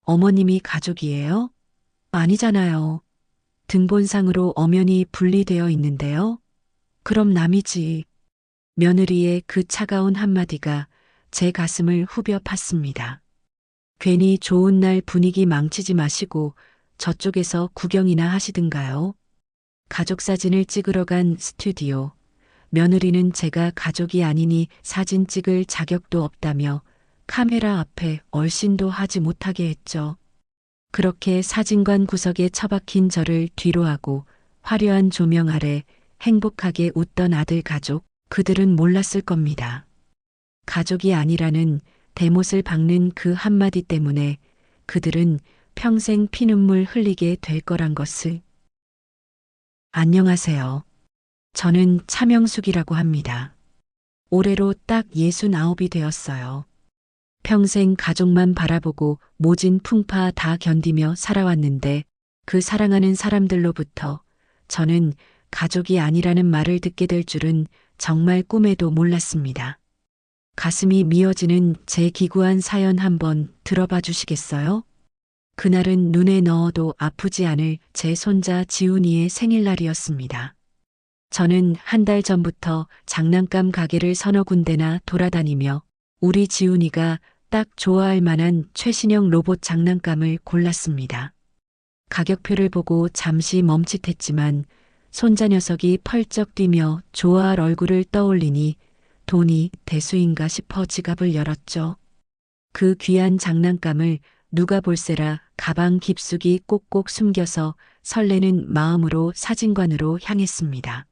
어머님이 가족이에요? 아니잖아요. 등본상으로 엄연히 분리되어 있는데요. 그럼 남이지. 며느리의 그 차가운 한마디가 제 가슴을 후벼 팠습니다. 괜히 좋은 날 분위기 망치지 마시고 저쪽에서 구경이나 하시든가요. 가족 사진을 찍으러 간 스튜디오. 며느리는 제가 가족이 아니니 사진 찍을 자격도 없다며 카메라 앞에 얼씬도 하지 못하게 했죠. 그렇게 사진관 구석에 처박힌 저를 뒤로하고 화려한 조명 아래 행복하게 웃던 아들 가족, 그들은 몰랐을 겁니다. 가족이 아니라는 대못을 박는 그 한마디 때문에 그들은 평생 피눈물 흘리게 될 거란 것을. 안녕하세요. 저는 차명숙이라고 합니다. 올해로 딱 69이 되었어요. 평생 가족만 바라보고 모진 풍파 다 견디며 살아왔는데 그 사랑하는 사람들로부터 저는 가족이 아니라는 말을 듣게 될 줄은 정말 꿈에도 몰랐습니다. 가슴이 미어지는 제 기구한 사연 한번 들어봐 주시겠어요? 그날은 눈에 넣어도 아프지 않을 제 손자 지훈이의 생일날이었습니다. 저는 한 달 전부터 장난감 가게를 서너 군데나 돌아다니며 우리 지훈이가 딱 좋아할 만한 최신형 로봇 장난감을 골랐습니다. 가격표를 보고 잠시 멈칫했지만 손자 녀석이 펄쩍 뛰며 좋아할 얼굴을 떠올리니 돈이 대수인가 싶어 지갑을 열었죠. 그 귀한 장난감을 누가 볼세라 가방 깊숙이 꼭꼭 숨겨서 설레는 마음으로 사진관으로 향했습니다.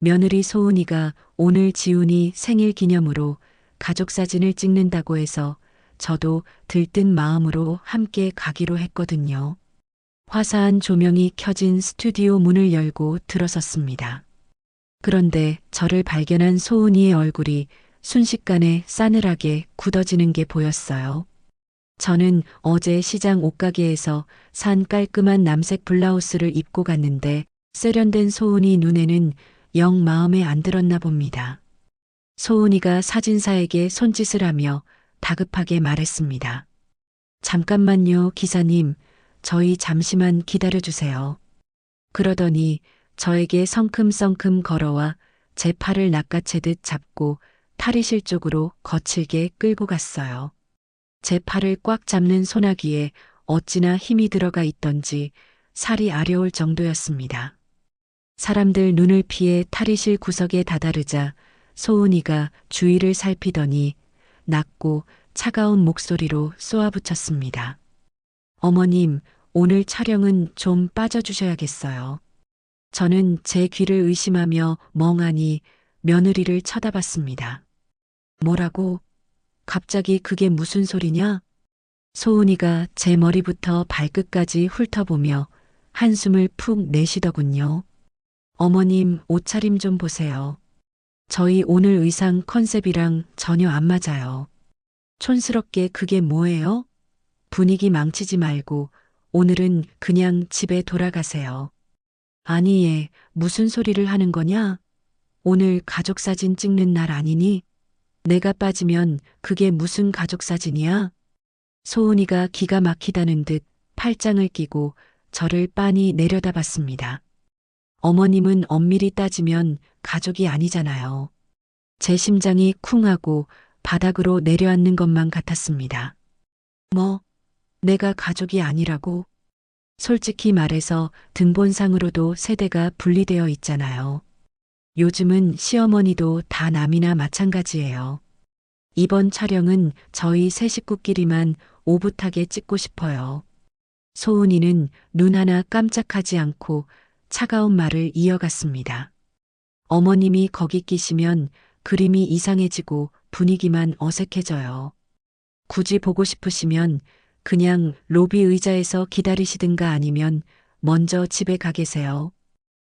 며느리 소은이가 오늘 지훈이 생일 기념으로 가족 사진을 찍는다고 해서 저도 들뜬 마음으로 함께 가기로 했거든요. 화사한 조명이 켜진 스튜디오 문을 열고 들어섰습니다. 그런데 저를 발견한 소은이의 얼굴이 순식간에 싸늘하게 굳어지는 게 보였어요. 저는 어제 시장 옷가게에서 산 깔끔한 남색 블라우스를 입고 갔는데 세련된 소은이 눈에는 영 마음에 안 들었나 봅니다. 소은이가 사진사에게 손짓을 하며 다급하게 말했습니다. 잠깐만요, 기사님. 저희 잠시만 기다려주세요. 그러더니 저에게 성큼성큼 걸어와 제 팔을 낚아채듯 잡고 탈의실 쪽으로 거칠게 끌고 갔어요. 제 팔을 꽉 잡는 소나기에 어찌나 힘이 들어가 있던지 살이 아려올 정도였습니다. 사람들 눈을 피해 탈의실 구석에 다다르자 소은이가 주위를 살피더니 낮고 차가운 목소리로 쏘아붙였습니다. 어머님, 오늘 촬영은 좀 빠져주셔야겠어요. 저는 제 귀를 의심하며 멍하니 며느리를 쳐다봤습니다. 뭐라고? 갑자기 그게 무슨 소리냐? 소은이가 제 머리부터 발끝까지 훑어보며 한숨을 푹 내쉬더군요. 어머님, 옷차림 좀 보세요. 저희 오늘 의상 컨셉이랑 전혀 안 맞아요. 촌스럽게 그게 뭐예요? 분위기 망치지 말고 오늘은 그냥 집에 돌아가세요. 아니, 얘 무슨 소리를 하는 거냐? 오늘 가족사진 찍는 날 아니니? 내가 빠지면 그게 무슨 가족사진이야? 소은이가 기가 막히다는 듯 팔짱을 끼고 저를 빤히 내려다봤습니다. 어머님은 엄밀히 따지면 가족이 아니잖아요. 제 심장이 쿵하고 바닥으로 내려앉는 것만 같았습니다. 뭐, 내가 가족이 아니라고? 솔직히 말해서 등본상으로도 세대가 분리되어 있잖아요. 요즘은 시어머니도 다 남이나 마찬가지예요. 이번 촬영은 저희 세 식구끼리만 오붓하게 찍고 싶어요. 소은이는 눈 하나 깜짝하지 않고 차가운 말을 이어갔습니다. 어머님이 거기 끼시면 그림이 이상해지고 분위기만 어색해져요. 굳이 보고 싶으시면 그냥 로비 의자에서 기다리시든가 아니면 먼저 집에 가 계세요.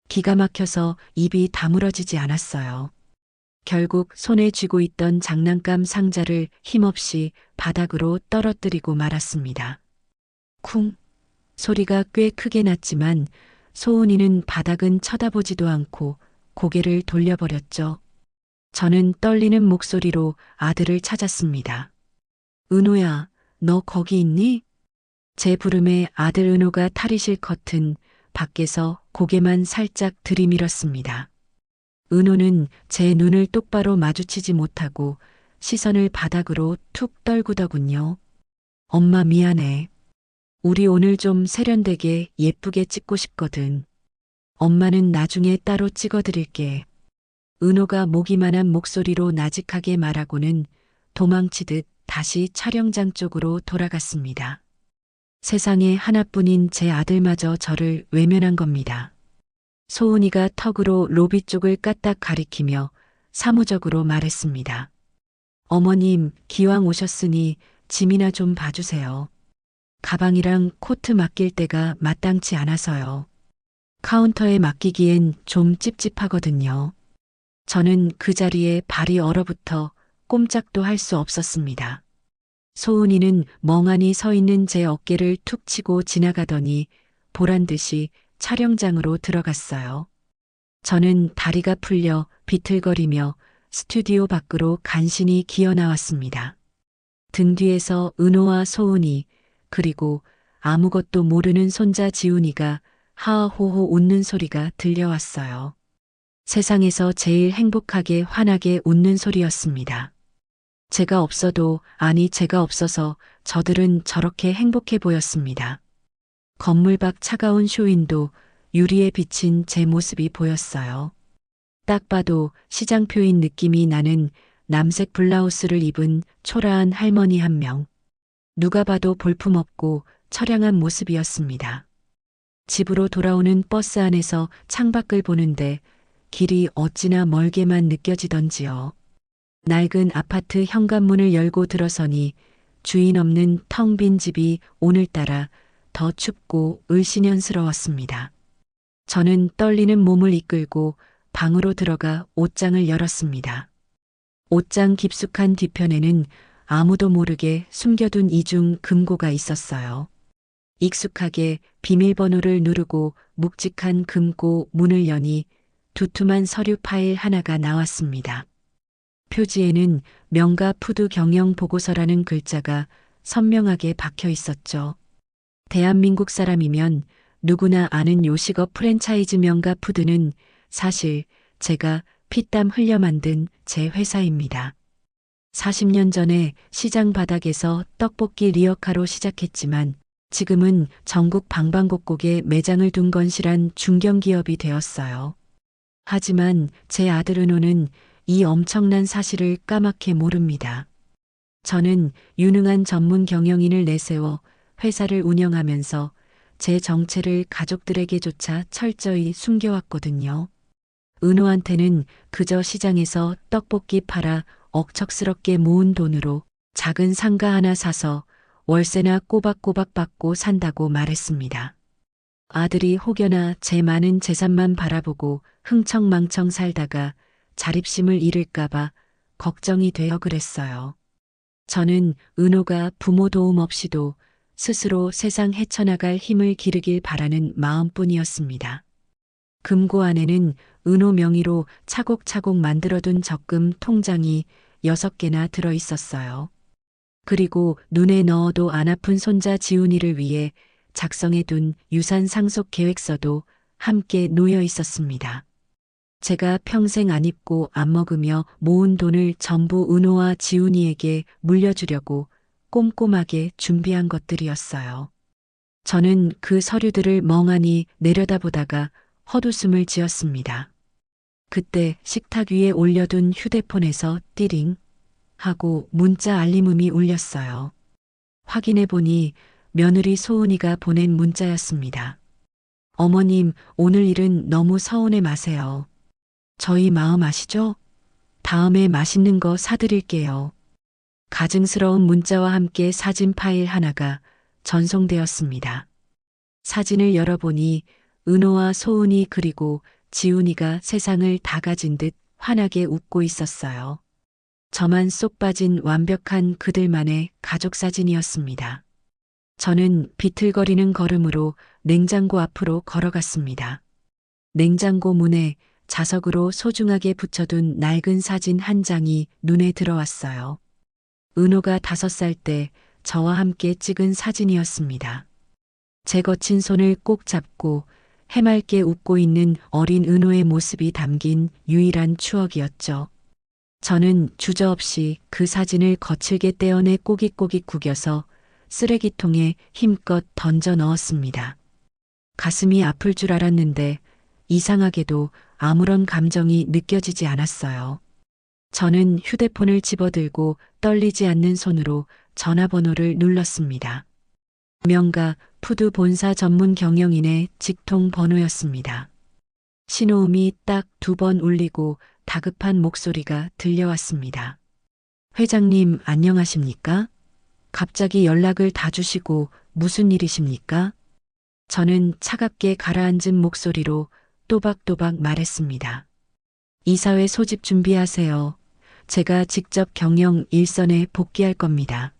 기가 막혀서 입이 다물어지지 않았어요. 결국 손에 쥐고 있던 장난감 상자를 힘없이 바닥으로 떨어뜨리고 말았습니다. 쿵! 소리가 꽤 크게 났지만 소은이는 바닥은 쳐다보지도 않고 고개를 돌려버렸죠. 저는 떨리는 목소리로 아들을 찾았습니다. 은호야, 너 거기 있니? 제 부름에 아들 은호가 탈의실 커튼 밖에서 고개만 살짝 들이밀었습니다. 은호는 제 눈을 똑바로 마주치지 못하고 시선을 바닥으로 툭 떨구더군요. 엄마 미안해. 우리 오늘 좀 세련되게 예쁘게 찍고 싶거든. 엄마는 나중에 따로 찍어드릴게. 은호가 모기만한 목소리로 나직하게 말하고는 도망치듯 다시 촬영장 쪽으로 돌아갔습니다. 세상에 하나뿐인 제 아들마저 저를 외면한 겁니다. 소은이가 턱으로 로비 쪽을 까딱 가리키며 사무적으로 말했습니다. 어머님, 기왕 오셨으니 짐이나 좀 봐주세요. 가방이랑 코트 맡길 데가 마땅치 않아서요. 카운터에 맡기기엔 좀 찝찝하거든요. 저는 그 자리에 발이 얼어붙어 꼼짝도 할 수 없었습니다. 소은이는 멍하니 서 있는 제 어깨를 툭 치고 지나가더니 보란 듯이 촬영장으로 들어갔어요. 저는 다리가 풀려 비틀거리며 스튜디오 밖으로 간신히 기어 나왔습니다. 등 뒤에서 은호와 소은이 그리고 아무것도 모르는 손자 지훈이가 하하호호 웃는 소리가 들려왔어요. 세상에서 제일 행복하게 환하게 웃는 소리였습니다. 제가 없어도 아니 제가 없어서 저들은 저렇게 행복해 보였습니다. 건물 밖 차가운 쇼윈도 유리에 비친 제 모습이 보였어요. 딱 봐도 시장표인 느낌이 나는 남색 블라우스를 입은 초라한 할머니 한 명. 누가 봐도 볼품없고 처량한 모습이었습니다. 집으로 돌아오는 버스 안에서 창밖을 보는데 길이 어찌나 멀게만 느껴지던지요. 낡은 아파트 현관문을 열고 들어서니 주인 없는 텅 빈 집이 오늘따라 더 춥고 을씨년스러웠습니다. 저는 떨리는 몸을 이끌고 방으로 들어가 옷장을 열었습니다. 옷장 깊숙한 뒤편에는 아무도 모르게 숨겨둔 이중 금고가 있었어요. 익숙하게 비밀번호를 누르고 묵직한 금고 문을 여니 두툼한 서류 파일 하나가 나왔습니다. 표지에는 명가 푸드 경영 보고서라는 글자가 선명하게 박혀 있었죠. 대한민국 사람이면 누구나 아는 요식업 프랜차이즈 명가 푸드는 사실 제가 피땀 흘려 만든 제 회사입니다. 40년 전에 시장 바닥에서 떡볶이 리어카로 시작했지만 지금은 전국 방방곡곡에 매장을 둔 건실한 중견기업이 되었어요. 하지만 제 아들 은호는 이 엄청난 사실을 까맣게 모릅니다. 저는 유능한 전문 경영인을 내세워 회사를 운영하면서 제 정체를 가족들에게조차 철저히 숨겨왔거든요. 은호한테는 그저 시장에서 떡볶이 팔아 억척스럽게 모은 돈으로 작은 상가 하나 사서 월세나 꼬박꼬박 받고 산다고 말했습니다. 아들이 혹여나 제 많은 재산만 바라보고 흥청망청 살다가 자립심을 잃을까봐 걱정이 되어 그랬어요. 저는 은호가 부모 도움 없이도 스스로 세상 헤쳐나갈 힘을 기르길 바라는 마음뿐이었습니다. 금고 안에는 은호 명의로 차곡차곡 만들어둔 적금 통장이 6개나 들어 있었어요. 그리고 눈에 넣어도 안 아픈 손자 지훈이를 위해 작성해둔 유산 상속 계획서도 함께 놓여 있었습니다. 제가 평생 안 입고 안 먹으며 모은 돈을 전부 은호와 지훈이에게 물려주려고 꼼꼼하게 준비한 것들이었어요. 저는 그 서류들을 멍하니 내려다보다가 헛웃음을 지었습니다. 그때 식탁 위에 올려둔 휴대폰에서 띠링 하고 문자 알림음이 울렸어요. 확인해 보니 며느리 소은이가 보낸 문자였습니다. 어머님, 오늘 일은 너무 서운해 마세요. 저희 마음 아시죠? 다음에 맛있는 거 사드릴게요. 가증스러운 문자와 함께 사진 파일 하나가 전송되었습니다. 사진을 열어보니 은호와 소은이 그리고 지훈이가 세상을 다 가진 듯 환하게 웃고 있었어요. 저만 쏙 빠진 완벽한 그들만의 가족 사진이었습니다. 저는 비틀거리는 걸음으로 냉장고 앞으로 걸어갔습니다. 냉장고 문에 자석으로 소중하게 붙여둔 낡은 사진 한 장이 눈에 들어왔어요. 은호가 5살 때 저와 함께 찍은 사진이었습니다. 제 거친 손을 꼭 잡고 해맑게 웃고 있는 어린 은호의 모습이 담긴 유일한 추억이었죠. 저는 주저없이 그 사진을 거칠게 떼어내 꼬깃꼬깃 구겨서 쓰레기통에 힘껏 던져 넣었습니다. 가슴이 아플 줄 알았는데 이상하게도 아무런 감정이 느껴지지 않았어요. 저는 휴대폰을 집어들고 떨리지 않는 손으로 전화번호를 눌렀습니다. 명가 푸드 본사 전문 경영인의 직통 번호였습니다. 신호음이 딱 2번 울리고 다급한 목소리가 들려왔습니다. 회장님 안녕하십니까? 갑자기 연락을 다 주시고 무슨 일이십니까? 저는 차갑게 가라앉은 목소리로 또박또박 말했습니다. 이사회 소집 준비하세요. 제가 직접 경영 일선에 복귀할 겁니다.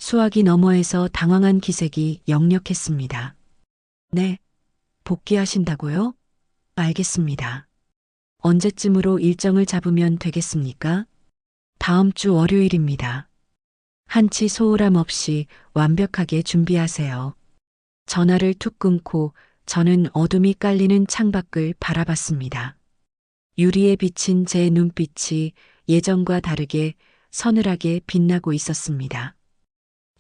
수화기 너머에서 당황한 기색이 역력했습니다. 네, 복귀하신다고요? 알겠습니다. 언제쯤으로 일정을 잡으면 되겠습니까? 다음 주 월요일입니다. 한치 소홀함 없이 완벽하게 준비하세요. 전화를 툭 끊고 저는 어둠이 깔리는 창밖을 바라봤습니다. 유리에 비친 제 눈빛이 예전과 다르게 서늘하게 빛나고 있었습니다.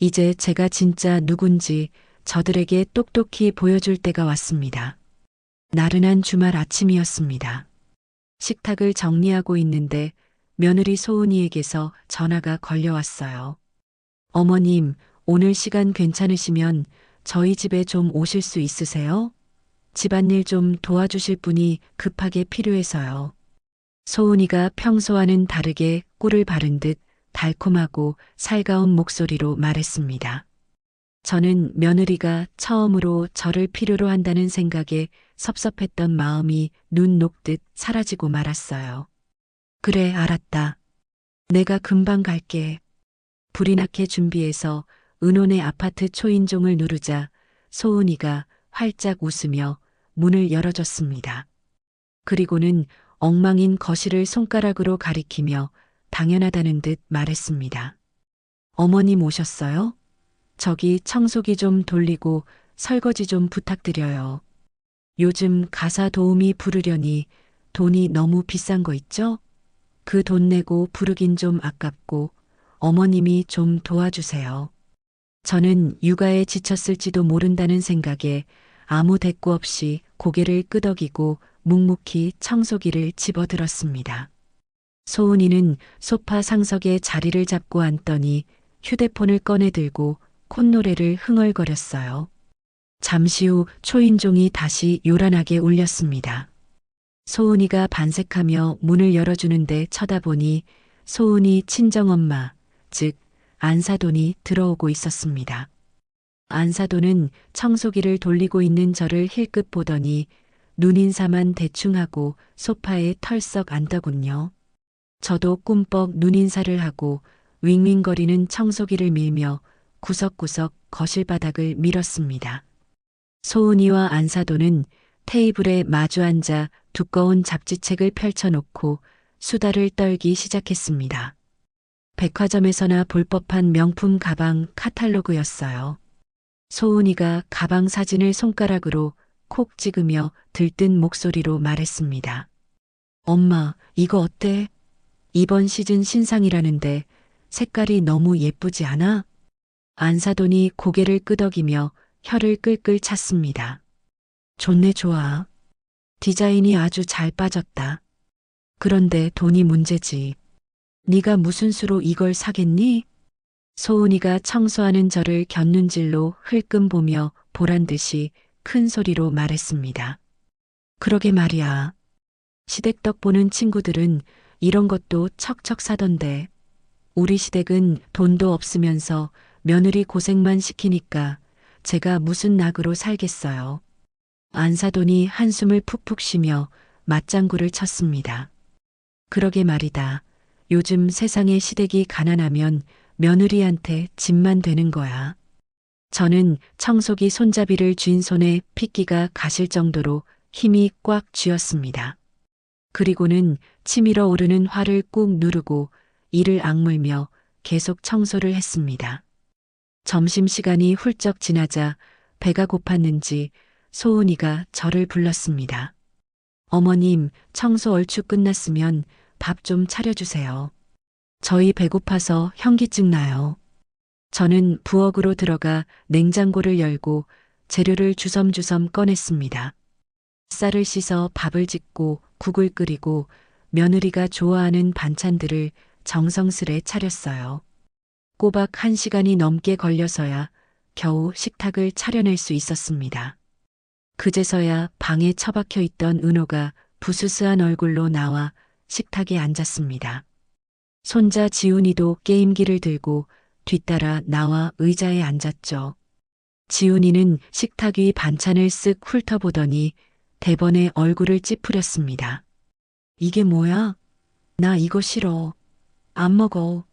이제 제가 진짜 누군지 저들에게 똑똑히 보여줄 때가 왔습니다. 나른한 주말 아침이었습니다. 식탁을 정리하고 있는데 며느리 소은이에게서 전화가 걸려왔어요. 어머님, 오늘 시간 괜찮으시면 저희 집에 좀 오실 수 있으세요? 집안일 좀 도와주실 분이 급하게 필요해서요. 소은이가 평소와는 다르게 꿀을 바른 듯 달콤하고 살가운 목소리로 말했습니다. 저는 며느리가 처음으로 저를 필요로 한다는 생각에 섭섭했던 마음이 눈 녹듯 사라지고 말았어요. 그래, 알았다. 내가 금방 갈게. 불이 나게 준비해서 은혼의 아파트 초인종을 누르자 소은이가 활짝 웃으며 문을 열어줬습니다. 그리고는 엉망인 거실을 손가락으로 가리키며 당연하다는 듯 말했습니다. 어머님 오셨어요? 저기 청소기 좀 돌리고 설거지 좀 부탁드려요. 요즘 가사 도우미 부르려니 돈이 너무 비싼 거 있죠? 그 돈 내고 부르긴 좀 아깝고 어머님이 좀 도와주세요. 저는 육아에 지쳤을지도 모른다는 생각에 아무 대꾸 없이 고개를 끄덕이고 묵묵히 청소기를 집어들었습니다. 소은이는 소파 상석에 자리를 잡고 앉더니 휴대폰을 꺼내 들고 콧노래를 흥얼거렸어요. 잠시 후 초인종이 다시 요란하게 울렸습니다. 소은이가 반색하며 문을 열어주는데 쳐다보니 소은이 친정엄마, 즉 안사돈이 들어오고 있었습니다. 안사돈은 청소기를 돌리고 있는 저를 힐끗 보더니 눈인사만 대충 하고 소파에 털썩 앉더군요. 저도 꿈뻑 눈인사를 하고 윙윙거리는 청소기를 밀며 구석구석 거실 바닥을 밀었습니다. 소은이와 안사돈은 테이블에 마주 앉아 두꺼운 잡지책을 펼쳐놓고 수다를 떨기 시작했습니다. 백화점에서나 볼 법한 명품 가방 카탈로그였어요. 소은이가 가방 사진을 손가락으로 콕 찍으며 들뜬 목소리로 말했습니다. 엄마, 이거 어때? 이번 시즌 신상이라는데 색깔이 너무 예쁘지 않아? 안사돈이 고개를 끄덕이며 혀를 끌끌 찼습니다. 좋네, 좋아. 디자인이 아주 잘 빠졌다. 그런데 돈이 문제지. 네가 무슨 수로 이걸 사겠니? 소은이가 청소하는 저를 곁눈질로 흘끔 보며 보란 듯이 큰 소리로 말했습니다. 그러게 말이야. 시댁떡 보는 친구들은 이런 것도 척척 사던데. 우리 시댁은 돈도 없으면서 며느리 고생만 시키니까 제가 무슨 낙으로 살겠어요. 안사돈이 한숨을 푹푹 쉬며 맞장구를 쳤습니다. 그러게 말이다. 요즘 세상의 시댁이 가난하면 며느리한테 짐만 되는 거야. 저는 청소기 손잡이를 쥔 손에 핏기가 가실 정도로 힘이 꽉 쥐었습니다. 그리고는 치밀어 오르는 화를 꾹 누르고 이를 악물며 계속 청소를 했습니다. 점심시간이 훌쩍 지나자 배가 고팠는지 소은이가 저를 불렀습니다. 어머님, 청소 얼추 끝났으면 밥 좀 차려주세요. 저희 배고파서 현기증 나요. 저는 부엌으로 들어가 냉장고를 열고 재료를 주섬주섬 꺼냈습니다. 쌀을 씻어 밥을 짓고 국을 끓이고 며느리가 좋아하는 반찬들을 정성스레 차렸어요. 꼬박 1시간이 넘게 걸려서야 겨우 식탁을 차려낼 수 있었습니다. 그제서야 방에 처박혀 있던 은호가 부스스한 얼굴로 나와 식탁에 앉았습니다. 손자 지훈이도 게임기를 들고 뒤따라 나와 의자에 앉았죠. 지훈이는 식탁 위 반찬을 쓱 훑어보더니 대번에 얼굴을 찌푸렸습니다. 이게 뭐야? 나 이거 싫어. 안 먹어.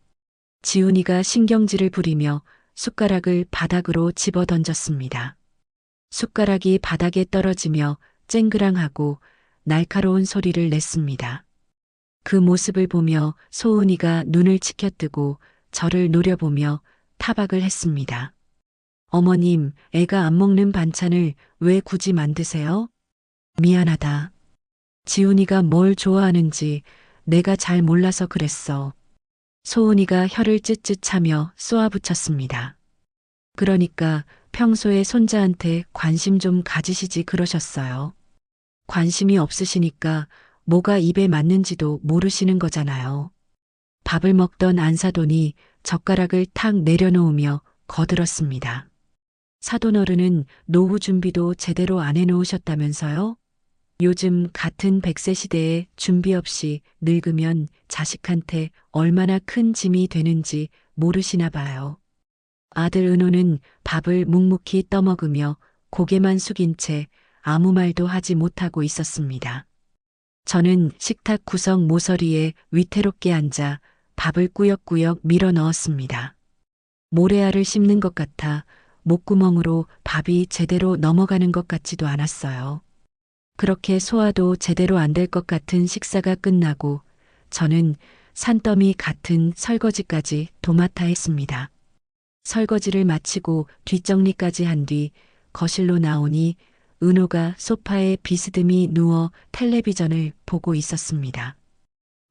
지훈이가 신경질을 부리며 숟가락을 바닥으로 집어 던졌습니다. 숟가락이 바닥에 떨어지며 쨍그랑하고 날카로운 소리를 냈습니다. 그 모습을 보며 소은이가 눈을 치켜뜨고 저를 노려보며 타박을 했습니다. 어머님, 애가 안 먹는 반찬을 왜 굳이 만드세요? 미안하다. 지훈이가 뭘 좋아하는지 내가 잘 몰라서 그랬어. 소은이가 혀를 찢찢 차며 쏘아붙였습니다. 그러니까 평소에 손자한테 관심 좀 가지시지 그러셨어요. 관심이 없으시니까 뭐가 입에 맞는지도 모르시는 거잖아요. 밥을 먹던 안사돈이 젓가락을 탁 내려놓으며 거들었습니다. 사돈 어른은 노후 준비도 제대로 안 해놓으셨다면서요? 요즘 같은 100세 시대에 준비 없이 늙으면 자식한테 얼마나 큰 짐이 되는지 모르시나 봐요. 아들 은호는 밥을 묵묵히 떠먹으며 고개만 숙인 채 아무 말도 하지 못하고 있었습니다. 저는 식탁 구석 모서리에 위태롭게 앉아 밥을 꾸역꾸역 밀어 넣었습니다. 모래알을 씹는 것 같아 목구멍으로 밥이 제대로 넘어가는 것 같지도 않았어요. 그렇게 소화도 제대로 안 될 것 같은 식사가 끝나고 저는 산더미 같은 설거지까지 도맡아 했습니다. 설거지를 마치고 뒷정리까지 한 뒤 거실로 나오니 은호가 소파에 비스듬히 누워 텔레비전을 보고 있었습니다.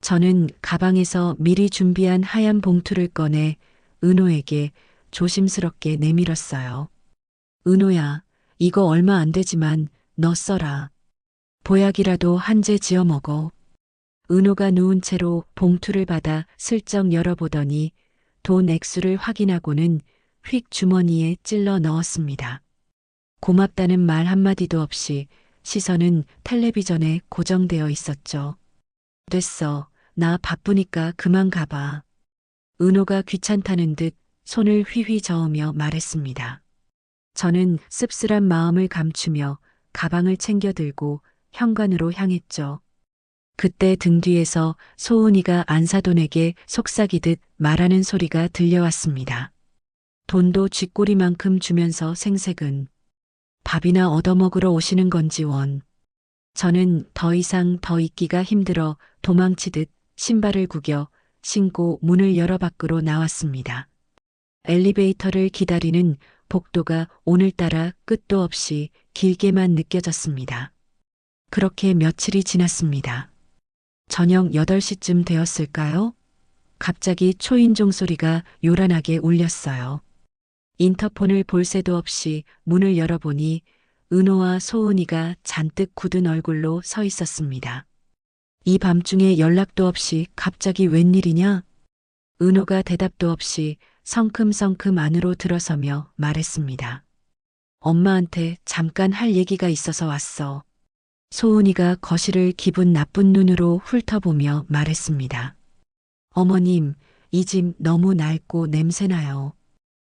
저는 가방에서 미리 준비한 하얀 봉투를 꺼내 은호에게 조심스럽게 내밀었어요. 은호야, 이거 얼마 안 되지만 너 써라. 보약이라도 한 재 지어 먹어. 은호가 누운 채로 봉투를 받아 슬쩍 열어보더니 돈 액수를 확인하고는 휙 주머니에 찔러 넣었습니다. 고맙다는 말 한마디도 없이 시선은 텔레비전에 고정되어 있었죠. 됐어. 나 바쁘니까 그만 가봐. 은호가 귀찮다는 듯 손을 휘휘 저으며 말했습니다. 저는 씁쓸한 마음을 감추며 가방을 챙겨 들고 현관으로 향했죠. 그때 등 뒤에서 소은이가 안사돈에게 속삭이듯 말하는 소리가 들려왔습니다. 돈도 쥐꼬리만큼 주면서 생색은 밥이나 얻어먹으러 오시는 건지 원. 저는 더 이상 더 있기가 힘들어 도망치듯 신발을 구겨 신고 문을 열어 밖으로 나왔습니다. 엘리베이터를 기다리는 복도가 오늘따라 끝도 없이 길게만 느껴졌습니다. 그렇게 며칠이 지났습니다. 저녁 8시쯤 되었을까요? 갑자기 초인종 소리가 요란하게 울렸어요. 인터폰을 볼 새도 없이 문을 열어보니 은호와 소은이가 잔뜩 굳은 얼굴로 서 있었습니다. 이 밤중에 연락도 없이 갑자기 웬일이냐? 은호가 대답도 없이 성큼성큼 안으로 들어서며 말했습니다. 엄마한테 잠깐 할 얘기가 있어서 왔어. 소은이가 거실을 기분 나쁜 눈으로 훑어보며 말했습니다. 어머님, 이 집 너무 낡고 냄새나요.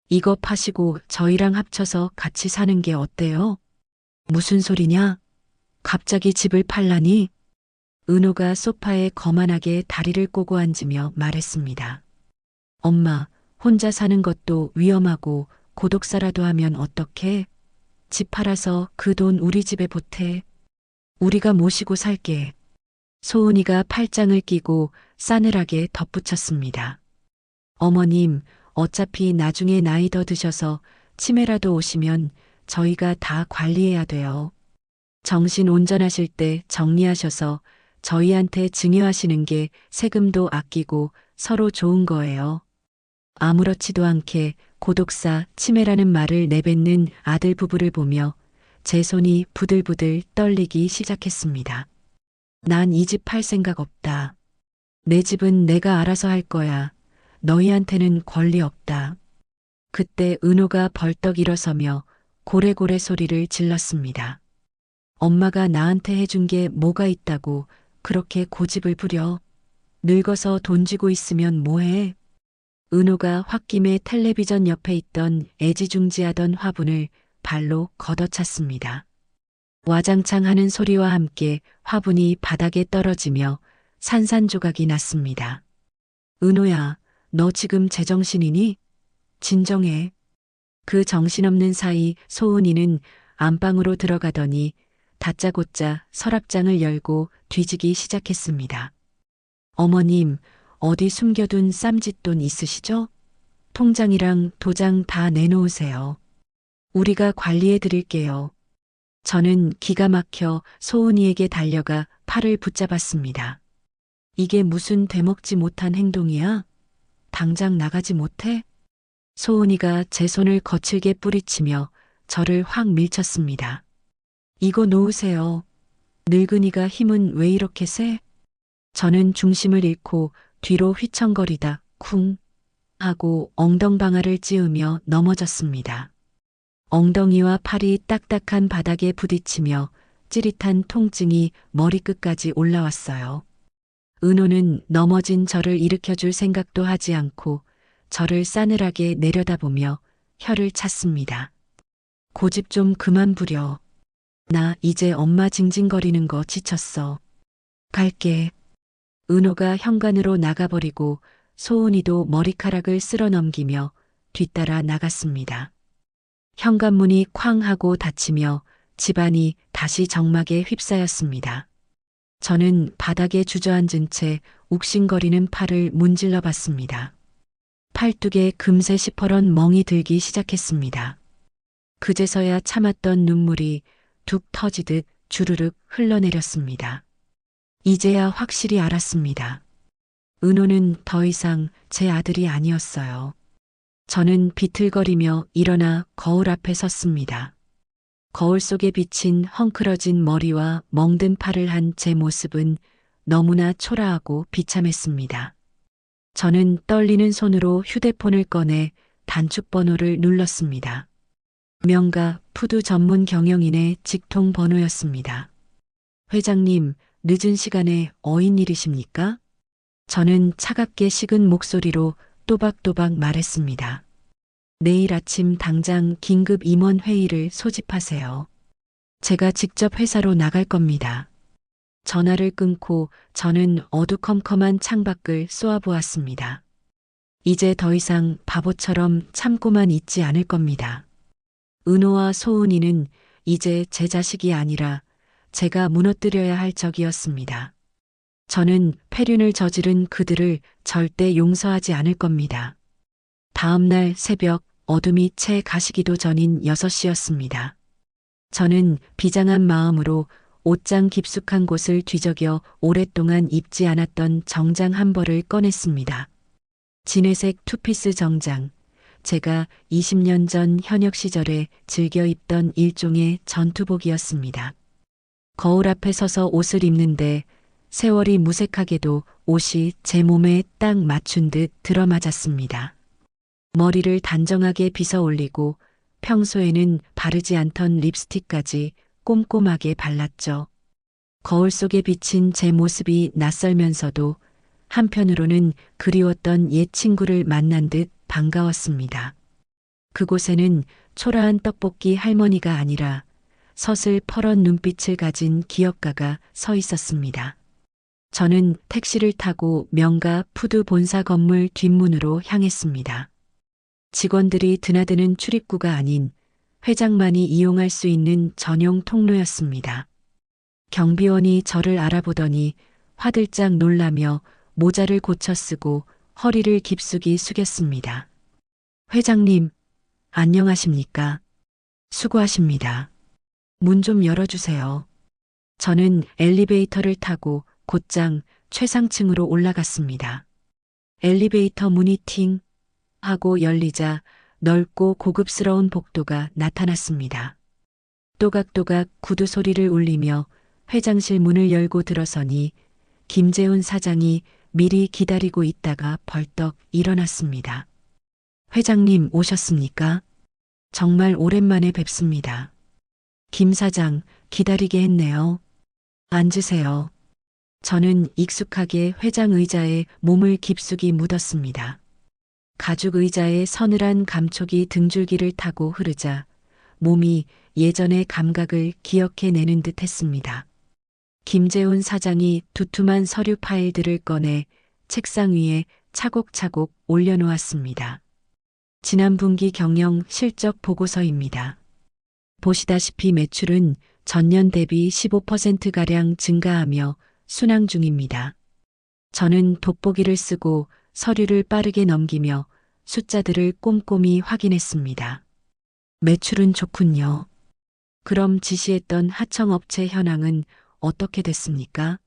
이거 파시고 저희랑 합쳐서 같이 사는 게 어때요? 무슨 소리냐? 갑자기 집을 팔라니? 은호가 소파에 거만하게 다리를 꼬고 앉으며 말했습니다. 엄마, 혼자 사는 것도 위험하고 고독사라도 하면 어떡해? 집 팔아서 그 돈 우리 집에 보태. 우리가 모시고 살게. 소은이가 팔짱을 끼고 싸늘하게 덧붙였습니다. 어머님, 어차피 나중에 나이 더 드셔서 치매라도 오시면 저희가 다 관리해야 돼요. 정신 온전하실 때 정리하셔서 저희한테 증여하시는 게 세금도 아끼고 서로 좋은 거예요. 아무렇지도 않게 고독사 치매라는 말을 내뱉는 아들 부부를 보며 제 손이 부들부들 떨리기 시작했습니다. 난 이 집 팔 생각 없다. 내 집은 내가 알아서 할 거야. 너희한테는 권리 없다. 그때 은호가 벌떡 일어서며 고래고래 소리를 질렀습니다. 엄마가 나한테 해준 게 뭐가 있다고 그렇게 고집을 부려. 늙어서 돈 쥐고 있으면 뭐해? 은호가 홧김에 텔레비전 옆에 있던 애지중지하던 화분을 발로 걷어찼습니다. 와장창 하는 소리와 함께 화분이 바닥에 떨어지며 산산조각이 났습니다. 은호야, 너 지금 제정신이니? 진정해. 그 정신없는 사이 소은이는 안방으로 들어가더니 다짜고짜 서랍장을 열고 뒤지기 시작했습니다. 어머님, 어디 숨겨둔 쌈짓돈 있으시죠? 통장이랑 도장 다 내놓으세요. 우리가 관리해 드릴게요. 저는 기가 막혀 소은이에게 달려가 팔을 붙잡았습니다. 이게 무슨 되먹지 못한 행동이야? 당장 나가지 못해? 소은이가 제 손을 거칠게 뿌리치며 저를 확 밀쳤습니다. 이거 놓으세요. 늙은이가 힘은 왜 이렇게 세? 저는 중심을 잃고 뒤로 휘청거리다 쿵 하고 엉덩방아를 찌우며 넘어졌습니다. 엉덩이와 팔이 딱딱한 바닥에 부딪히며 찌릿한 통증이 머리끝까지 올라왔어요. 은호는 넘어진 저를 일으켜줄 생각도 하지 않고 저를 싸늘하게 내려다보며 혀를 찼습니다. 고집 좀 그만 부려. 나 이제 엄마 징징거리는 거 지쳤어. 갈게. 은호가 현관으로 나가버리고 소은이도 머리카락을 쓸어 넘기며 뒤따라 나갔습니다. 현관문이 쾅 하고 닫히며 집안이 다시 정막에 휩싸였습니다. 저는 바닥에 주저앉은 채 욱신거리는 팔을 문질러 봤습니다. 팔뚝에 금세 시퍼런 멍이 들기 시작했습니다. 그제서야 참았던 눈물이 툭 터지듯 주르륵 흘러내렸습니다. 이제야 확실히 알았습니다. 은호는 더 이상 제 아들이 아니었어요. 저는 비틀거리며 일어나 거울 앞에 섰습니다. 거울 속에 비친 헝클어진 머리와 멍든 팔을 한 제 모습은 너무나 초라하고 비참했습니다. 저는 떨리는 손으로 휴대폰을 꺼내 단축 번호를 눌렀습니다. 명가 푸드 전문 경영인의 직통 번호였습니다. 회장님, 늦은 시간에 어인 일이십니까? 저는 차갑게 식은 목소리로 또박또박 말했습니다. 내일 아침 당장 긴급 임원 회의를 소집하세요. 제가 직접 회사로 나갈 겁니다. 전화를 끊고 저는 어두컴컴한 창밖을 쏘아보았습니다. 이제 더 이상 바보처럼 참고만 있지 않을 겁니다. 은호와 소은이는 이제 제 자식이 아니라 제가 무너뜨려야 할 적이었습니다. 저는 폐륜을 저지른 그들을 절대 용서하지 않을 겁니다. 다음 날 새벽 어둠이 채 가시기도 전인 6시였습니다. 저는 비장한 마음으로 옷장 깊숙한 곳을 뒤적여 오랫동안 입지 않았던 정장 한 벌을 꺼냈습니다. 진회색 투피스 정장, 제가 20년 전 현역 시절에 즐겨 입던 일종의 전투복이었습니다. 거울 앞에 서서 옷을 입는데 세월이 무색하게도 옷이 제 몸에 딱 맞춘 듯 들어맞았습니다. 머리를 단정하게 빗어 올리고 평소에는 바르지 않던 립스틱까지 꼼꼼하게 발랐죠. 거울 속에 비친 제 모습이 낯설면서도 한편으로는 그리웠던 옛 친구를 만난 듯 반가웠습니다. 그곳에는 초라한 떡볶이 할머니가 아니라 서슬 퍼런 눈빛을 가진 기업가가 서 있었습니다. 저는 택시를 타고 명가 푸드 본사 건물 뒷문으로 향했습니다. 직원들이 드나드는 출입구가 아닌 회장만이 이용할 수 있는 전용 통로였습니다. 경비원이 저를 알아보더니 화들짝 놀라며 모자를 고쳐 쓰고 허리를 깊숙이 숙였습니다. 회장님, 안녕하십니까? 수고하십니다. 문 좀 열어주세요. 저는 엘리베이터를 타고 곧장 최상층으로 올라갔습니다. 엘리베이터 문이 팅 하고 열리자 넓고 고급스러운 복도가 나타났습니다. 또각또각 구두 소리를 울리며 회장실 문을 열고 들어서니 김재훈 사장이 미리 기다리고 있다가 벌떡 일어났습니다. 회장님 오셨습니까? 정말 오랜만에 뵙습니다. 김 사장 기다리게 했네요. 앉으세요. 저는 익숙하게 회장 의자에 몸을 깊숙이 묻었습니다. 가죽 의자의 서늘한 감촉이 등줄기를 타고 흐르자 몸이 예전의 감각을 기억해내는 듯 했습니다. 김재훈 사장이 두툼한 서류 파일들을 꺼내 책상 위에 차곡차곡 올려놓았습니다. 지난 분기 경영 실적 보고서입니다. 보시다시피 매출은 전년 대비 15%가량 증가하며 순항 중입니다. 저는 돋보기를 쓰고 서류를 빠르게 넘기며 숫자들을 꼼꼼히 확인했습니다. 매출은 좋군요. 그럼 지시했던 하청업체 현황은 어떻게 됐습니까?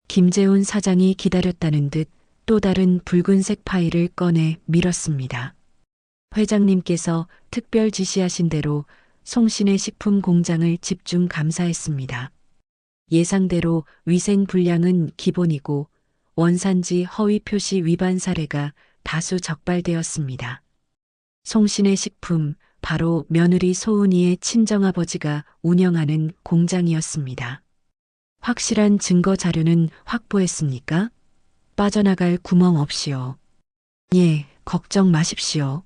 김재훈 사장이 기다렸다는 듯 또 다른 붉은색 파일을 꺼내 밀었습니다. 회장님께서 특별 지시하신 대로 송신의 식품 공장을 집중 감사했습니다. 예상대로 위생 불량은 기본이고 원산지 허위 표시 위반 사례가 다수 적발되었습니다. 송신의 식품, 바로 며느리 소은이의 친정아버지가 운영하는 공장이었습니다. 확실한 증거 자료는 확보했습니까? 빠져나갈 구멍 없이요. 예, 걱정 마십시오.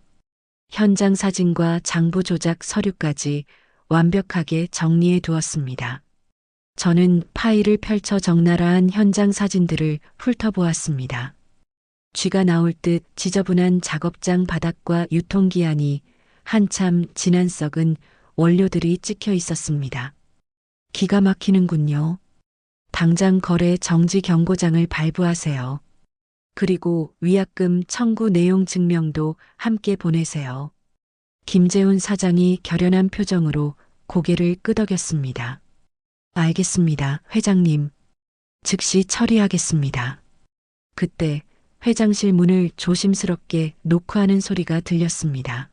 현장 사진과 장부 조작 서류까지 완벽하게 정리해 두었습니다. 저는 파일을 펼쳐 적나라한 현장 사진들을 훑어보았습니다. 쥐가 나올 듯 지저분한 작업장 바닥과 유통기한이 한참 지난 썩은 원료들이 찍혀 있었습니다. 기가 막히는군요. 당장 거래 정지 경고장을 발부하세요. 그리고 위약금 청구 내용 증명도 함께 보내세요. 김재훈 사장이 결연한 표정으로 고개를 끄덕였습니다. 알겠습니다, 회장님. 즉시 처리하겠습니다. 그때 회장실 문을 조심스럽게 노크하는 소리가 들렸습니다.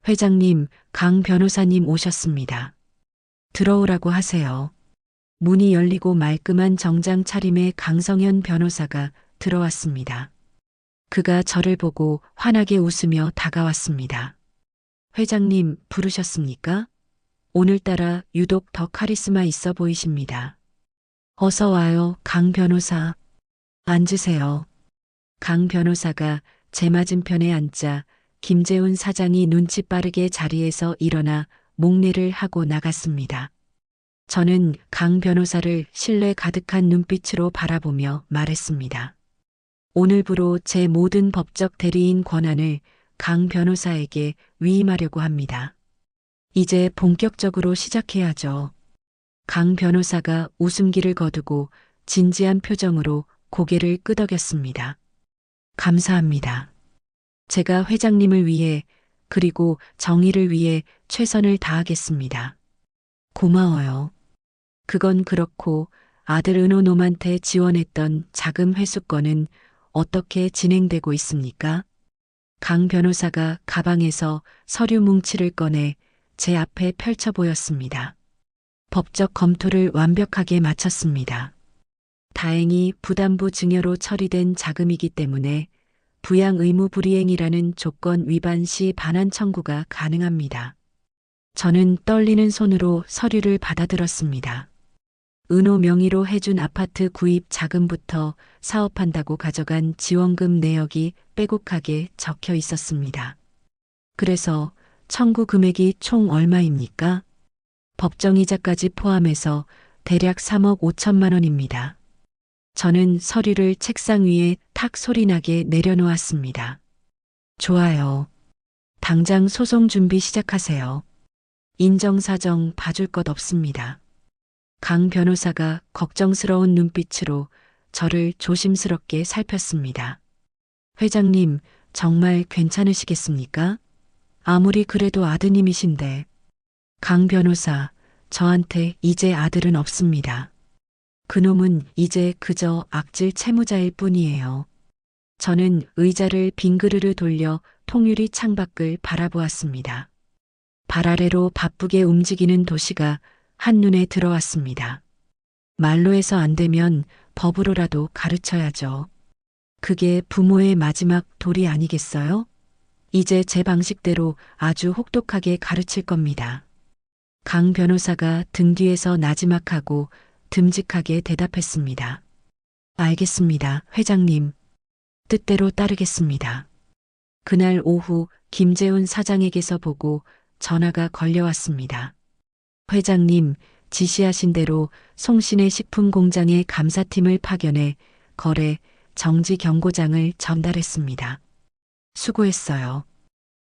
회장님, 강 변호사님 오셨습니다. 들어오라고 하세요. 문이 열리고 말끔한 정장 차림의 강성현 변호사가 들어왔습니다. 그가 저를 보고 환하게 웃으며 다가왔습니다. 회장님 부르셨습니까? 오늘따라 유독 더 카리스마 있어 보이십니다. 어서 와요, 강 변호사. 앉으세요. 강 변호사가 제 맞은편에 앉자 김재훈 사장이 눈치 빠르게 자리에서 일어나 목례를 하고 나갔습니다. 저는 강 변호사를 신뢰 가득한 눈빛으로 바라보며 말했습니다. 오늘부로 제 모든 법적 대리인 권한을 강 변호사에게 위임하려고 합니다. 이제 본격적으로 시작해야죠. 강 변호사가 웃음기를 거두고 진지한 표정으로 고개를 끄덕였습니다. 감사합니다. 제가 회장님을 위해 그리고 정의를 위해 최선을 다하겠습니다. 고마워요. 그건 그렇고 아들 은호놈한테 지원했던 자금 회수건은 어떻게 진행되고 있습니까? 강 변호사가 가방에서 서류 뭉치를 꺼내 제 앞에 펼쳐 보였습니다. 법적 검토를 완벽하게 마쳤습니다. 다행히 부담부 증여로 처리된 자금이기 때문에 부양 의무 불이행이라는 조건 위반 시 반환 청구가 가능합니다. 저는 떨리는 손으로 서류를 받아들었습니다. 은호 명의로 해준 아파트 구입 자금부터 사업한다고 가져간 지원금 내역이 빼곡하게 적혀 있었습니다. 그래서 청구 금액이 총 얼마입니까? 법정이자까지 포함해서 대략 3억 5천만 원입니다. 저는 서류를 책상 위에 탁 소리나게 내려놓았습니다. 좋아요. 당장 소송 준비 시작하세요. 인정사정 봐줄 것 없습니다. 강 변호사가 걱정스러운 눈빛으로 저를 조심스럽게 살폈습니다. 회장님, 정말 괜찮으시겠습니까? 아무리 그래도 아드님이신데. 강 변호사, 저한테 이제 아들은 없습니다. 그놈은 이제 그저 악질 채무자일 뿐이에요. 저는 의자를 빙그르르 돌려 통유리 창밖을 바라보았습니다. 발 아래로 바쁘게 움직이는 도시가 한눈에 들어왔습니다. 말로 해서 안 되면 법으로라도 가르쳐야죠. 그게 부모의 마지막 도리 아니겠어요? 이제 제 방식대로 아주 혹독하게 가르칠 겁니다. 강 변호사가 등 뒤에서 나지막하고 듬직하게 대답했습니다. 알겠습니다, 회장님. 뜻대로 따르겠습니다. 그날 오후 김재훈 사장에게서 보고 전화가 걸려왔습니다. 회장님, 지시하신 대로 송신의 식품공장에 감사팀을 파견해 거래, 정지 경고장을 전달했습니다. 수고했어요.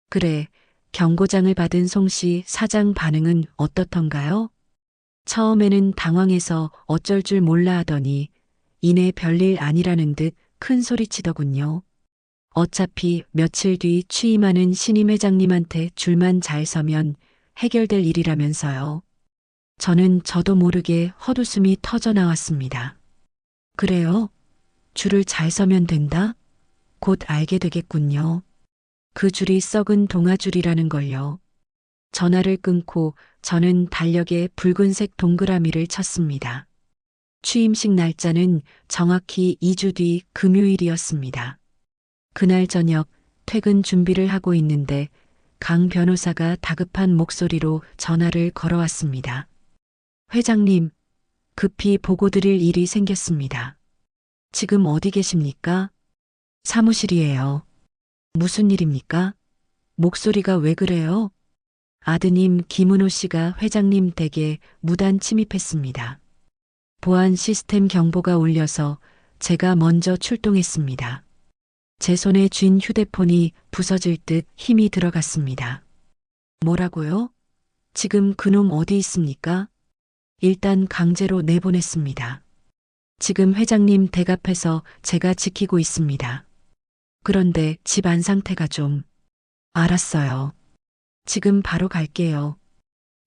그래, 경고장을 받은 송씨 사장 반응은 어떻던가요? 처음에는 당황해서 어쩔 줄 몰라 하더니 이내 별일 아니라는 듯 큰 소리치더군요. 어차피 며칠 뒤 취임하는 신임 회장님한테 줄만 잘 서면 해결될 일이라면서요. 저도 모르게 헛웃음이 터져 나왔습니다. 그래요? 줄을 잘 서면 된다? 곧 알게 되겠군요. 그 줄이 썩은 동아줄이라는 걸요. 전화를 끊고 저는 달력에 붉은색 동그라미를 쳤습니다. 취임식 날짜는 정확히 2주 뒤 금요일이었습니다. 그날 저녁 퇴근 준비를 하고 있는데 강 변호사가 다급한 목소리로 전화를 걸어왔습니다. 회장님, 급히 보고 드릴 일이 생겼습니다. 지금 어디 계십니까? 사무실이에요. 무슨 일입니까? 목소리가 왜 그래요? 아드님 김은호 씨가 회장님 댁에 무단 침입했습니다. 보안 시스템 경보가 울려서 제가 먼저 출동했습니다. 제 손에 쥔 휴대폰이 부서질 듯 힘이 들어갔습니다. 뭐라고요? 지금 그놈 어디 있습니까? 일단 강제로 내보냈습니다. 지금 회장님 댁 앞에서 제가 지키고 있습니다. 그런데 집 안 상태가 좀... 알았어요. 지금 바로 갈게요.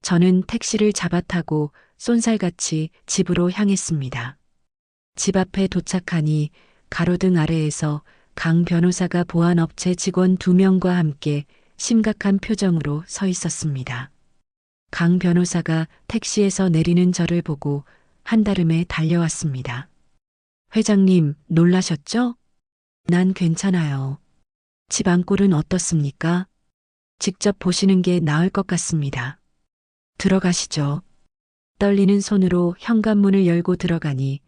저는 택시를 잡아타고 쏜살같이 집으로 향했습니다. 집 앞에 도착하니 가로등 아래에서 강 변호사가 보안업체 직원 2명과 함께 심각한 표정으로 서 있었습니다. 강 변호사가 택시에서 내리는 저를 보고 한달음에 달려왔습니다. 회장님, 놀라셨죠? 난 괜찮아요. 집 안꼴은 어떻습니까? 직접 보시는 게 나을 것 같습니다. 들어가시죠. 떨리는 손으로 현관문을 열고 들어가니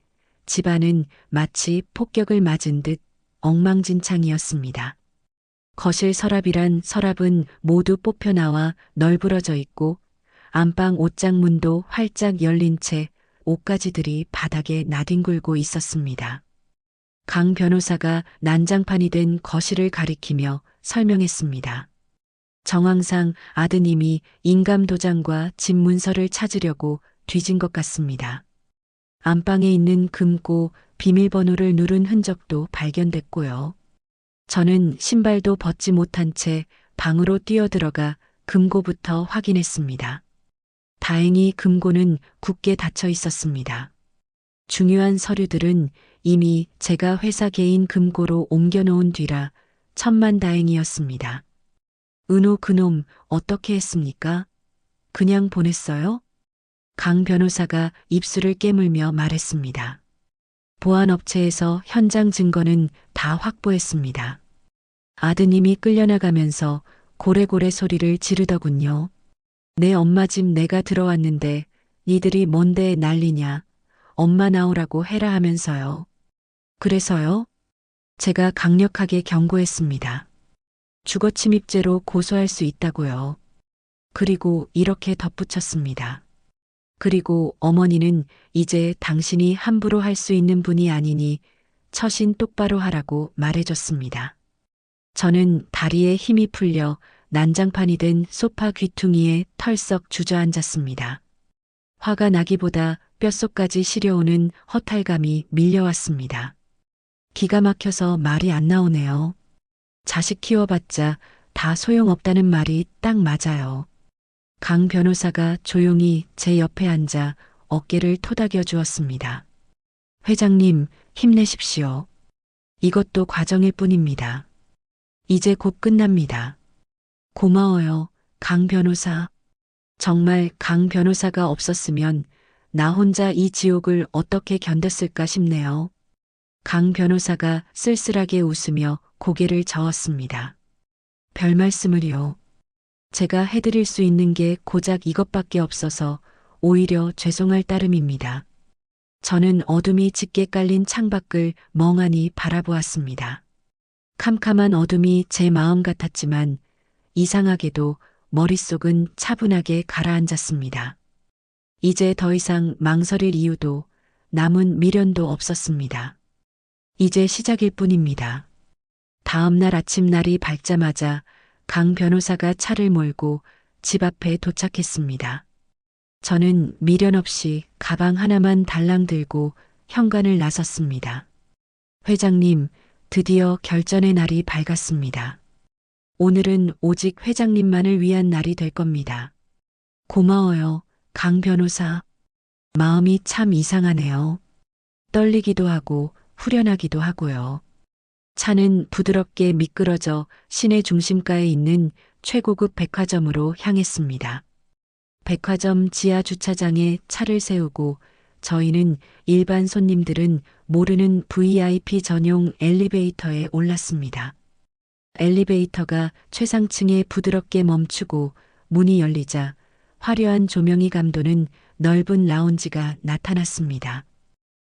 집안은 마치 폭격을 맞은 듯 엉망진창이었습니다. 거실 서랍이란 서랍은 모두 뽑혀나와 널브러져 있고 안방 옷장 문도 활짝 열린 채 옷가지들이 바닥에 나뒹굴고 있었습니다. 강 변호사가 난장판이 된 거실을 가리키며 설명했습니다. 정황상 아드님이 인감도장과 집 문서를 찾으려고 뒤진 것 같습니다. 안방에 있는 금고 비밀번호를 누른 흔적도 발견됐고요. 저는 신발도 벗지 못한 채 방으로 뛰어들어가 금고부터 확인했습니다. 다행히 금고는 굳게 닫혀 있었습니다. 중요한 서류들은 이미 제가 회사 개인 금고로 옮겨놓은 뒤라 천만다행이었습니다. 은호 그놈 어떻게 했습니까? 그냥 보냈어요? 강 변호사가 입술을 깨물며 말했습니다. 보안업체에서 현장 증거는 다 확보했습니다. 아드님이 끌려나가면서 고래고래 소리를 지르더군요. 내 엄마 집 내가 들어왔는데 니들이 뭔데 난리냐. 엄마 나오라고 해라 하면서요. 그래서요? 제가 강력하게 경고했습니다. 주거침입죄로 고소할 수 있다고요. 그리고 이렇게 덧붙였습니다. 그리고 어머니는 이제 당신이 함부로 할 수 있는 분이 아니니 처신 똑바로 하라고 말해줬습니다. 저는 다리에 힘이 풀려 난장판이 된 소파 귀퉁이에 털썩 주저앉았습니다. 화가 나기보다 뼛속까지 시려오는 허탈감이 밀려왔습니다. 기가 막혀서 말이 안 나오네요. 자식 키워봤자 다 소용없다는 말이 딱 맞아요. 강 변호사가 조용히 제 옆에 앉아 어깨를 토닥여 주었습니다. 회장님, 힘내십시오. 이것도 과정일 뿐입니다. 이제 곧 끝납니다. 고마워요, 강 변호사. 정말 강 변호사가 없었으면 나 혼자 이 지옥을 어떻게 견뎠을까 싶네요. 강 변호사가 쓸쓸하게 웃으며 고개를 저었습니다. 별 말씀을요. 제가 해드릴 수 있는 게 고작 이것밖에 없어서 오히려 죄송할 따름입니다. 저는 어둠이 짙게 깔린 창밖을 멍하니 바라보았습니다. 캄캄한 어둠이 제 마음 같았지만 이상하게도 머릿속은 차분하게 가라앉았습니다. 이제 더 이상 망설일 이유도 남은 미련도 없었습니다. 이제 시작일 뿐입니다. 다음 날 아침 날이 밝자마자 강 변호사가 차를 몰고 집 앞에 도착했습니다. 저는 미련 없이 가방 하나만 달랑 들고 현관을 나섰습니다. 회장님, 드디어 결전의 날이 밝았습니다. 오늘은 오직 회장님만을 위한 날이 될 겁니다. 고마워요, 강 변호사. 마음이 참 이상하네요. 떨리기도 하고 후련하기도 하고요. 차는 부드럽게 미끄러져 시내 중심가에 있는 최고급 백화점으로 향했습니다. 백화점 지하 주차장에 차를 세우고 저희는 일반 손님들은 모르는 VIP 전용 엘리베이터에 올랐습니다. 엘리베이터가 최상층에 부드럽게 멈추고 문이 열리자 화려한 조명이 감도는 넓은 라운지가 나타났습니다.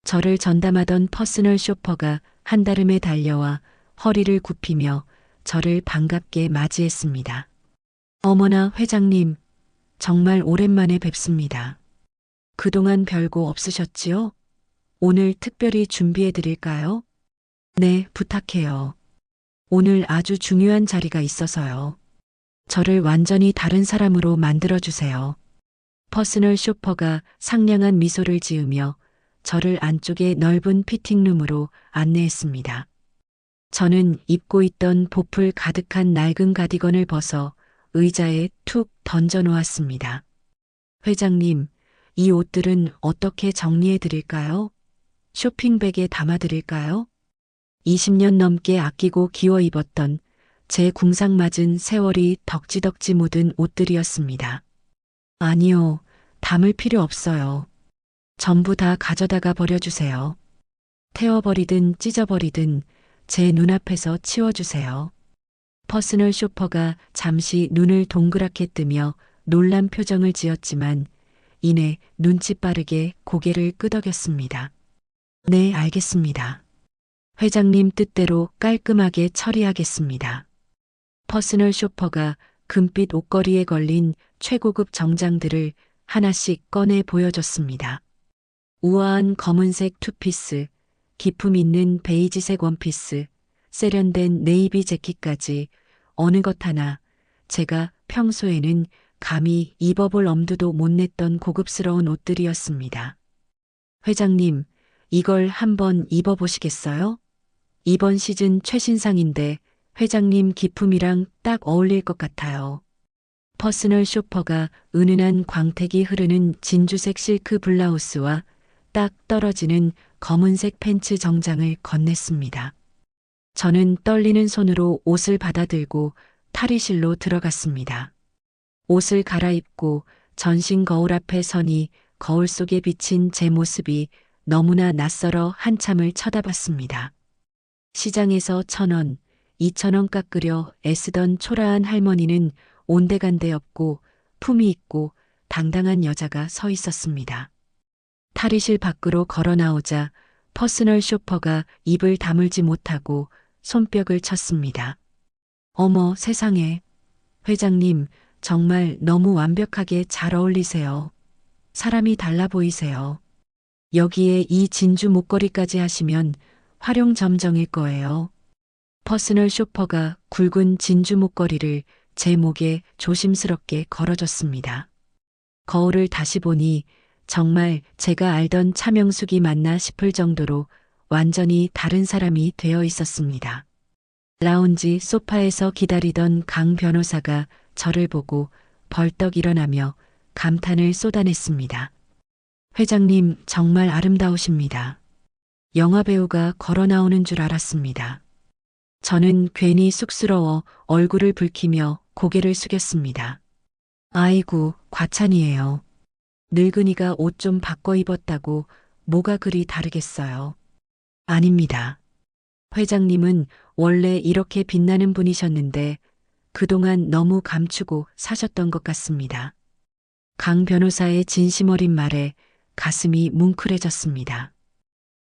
저를 전담하던 퍼스널 쇼퍼가 한달음에 달려와 허리를 굽히며 저를 반갑게 맞이했습니다. 어머나 회장님, 정말 오랜만에 뵙습니다. 그동안 별거 없으셨지요? 오늘 특별히 준비해 드릴까요? 네, 부탁해요. 오늘 아주 중요한 자리가 있어서요. 저를 완전히 다른 사람으로 만들어주세요. 퍼스널 쇼퍼가 상냥한 미소를 지으며 저를 안쪽의 넓은 피팅룸으로 안내했습니다. 저는 입고 있던 보풀 가득한 낡은 가디건을 벗어 의자에 툭 던져 놓았습니다. 회장님, 이 옷들은 어떻게 정리해 드릴까요? 쇼핑백에 담아 드릴까요? 20년 넘게 아끼고 기워 입었던 제 궁상맞은 세월이 덕지덕지 묻은 옷들이었습니다. 아니요, 담을 필요 없어요. 전부 다 가져다가 버려주세요. 태워버리든 찢어버리든 제 눈앞에서 치워주세요. 퍼스널 쇼퍼가 잠시 눈을 동그랗게 뜨며 놀란 표정을 지었지만 이내 눈치 빠르게 고개를 끄덕였습니다. 네, 알겠습니다. 회장님 뜻대로 깔끔하게 처리하겠습니다. 퍼스널 쇼퍼가 금빛 옷걸이에 걸린 최고급 정장들을 하나씩 꺼내 보여줬습니다. 우아한 검은색 투피스, 기품 있는 베이지색 원피스, 세련된 네이비 재킷까지 어느 것 하나 제가 평소에는 감히 입어볼 엄두도 못 냈던 고급스러운 옷들이었습니다. 회장님, 이걸 한번 입어보시겠어요? 이번 시즌 최신상인데 회장님 기품이랑 딱 어울릴 것 같아요. 퍼스널 쇼퍼가 은은한 광택이 흐르는 진주색 실크 블라우스와 딱 떨어지는 검은색 팬츠 정장을 건넸습니다. 저는 떨리는 손으로 옷을 받아들고 탈의실로 들어갔습니다. 옷을 갈아입고 전신 거울 앞에 서니 거울 속에 비친 제 모습이 너무나 낯설어 한참을 쳐다봤습니다. 시장에서 1,000원, 2,000원 깎으려 애쓰던 초라한 할머니는 온데간데 없고 품위 있고 당당한 여자가 서 있었습니다. 탈의실 밖으로 걸어 나오자 퍼스널 쇼퍼가 입을 다물지 못하고 손뼉을 쳤습니다. 어머 세상에, 회장님 정말 너무 완벽하게 잘 어울리세요. 사람이 달라 보이세요. 여기에 이 진주 목걸이까지 하시면 활용점정일 거예요. 퍼스널 쇼퍼가 굵은 진주 목걸이를 제 목에 조심스럽게 걸어줬습니다. 거울을 다시 보니 정말 제가 알던 차명숙이 맞나 싶을 정도로 완전히 다른 사람이 되어 있었습니다. 라운지 소파에서 기다리던 강 변호사가 저를 보고 벌떡 일어나며 감탄을 쏟아냈습니다. 회장님, 정말 아름다우십니다. 영화배우가 걸어 나오는 줄 알았습니다. 저는 괜히 쑥스러워 얼굴을 붉히며 고개를 숙였습니다. 아이고, 과찬이에요. 늙은이가 옷 좀 바꿔 입었다고 뭐가 그리 다르겠어요. 아닙니다. 회장님은 원래 이렇게 빛나는 분이셨는데 그동안 너무 감추고 사셨던 것 같습니다. 강 변호사의 진심 어린 말에 가슴이 뭉클해졌습니다.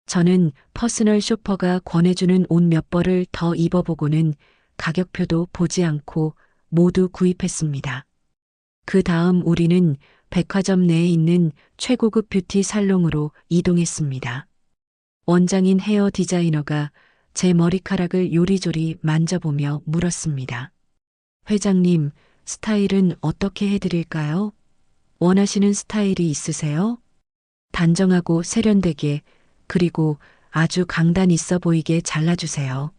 저는 퍼스널 쇼퍼가 권해주는 옷 몇 벌을 더 입어보고는 가격표도 보지 않고 모두 구입했습니다. 그 다음 우리는 백화점 내에 있는 최고급 뷰티 살롱으로 이동했습니다. 원장인 헤어 디자이너가 제 머리카락을 요리조리 만져보며 물었습니다. 회장님, 스타일은 어떻게 해드릴까요? 원하시는 스타일이 있으세요? 단정하고 세련되게, 그리고 아주 강단 있어 보이게 잘라주세요.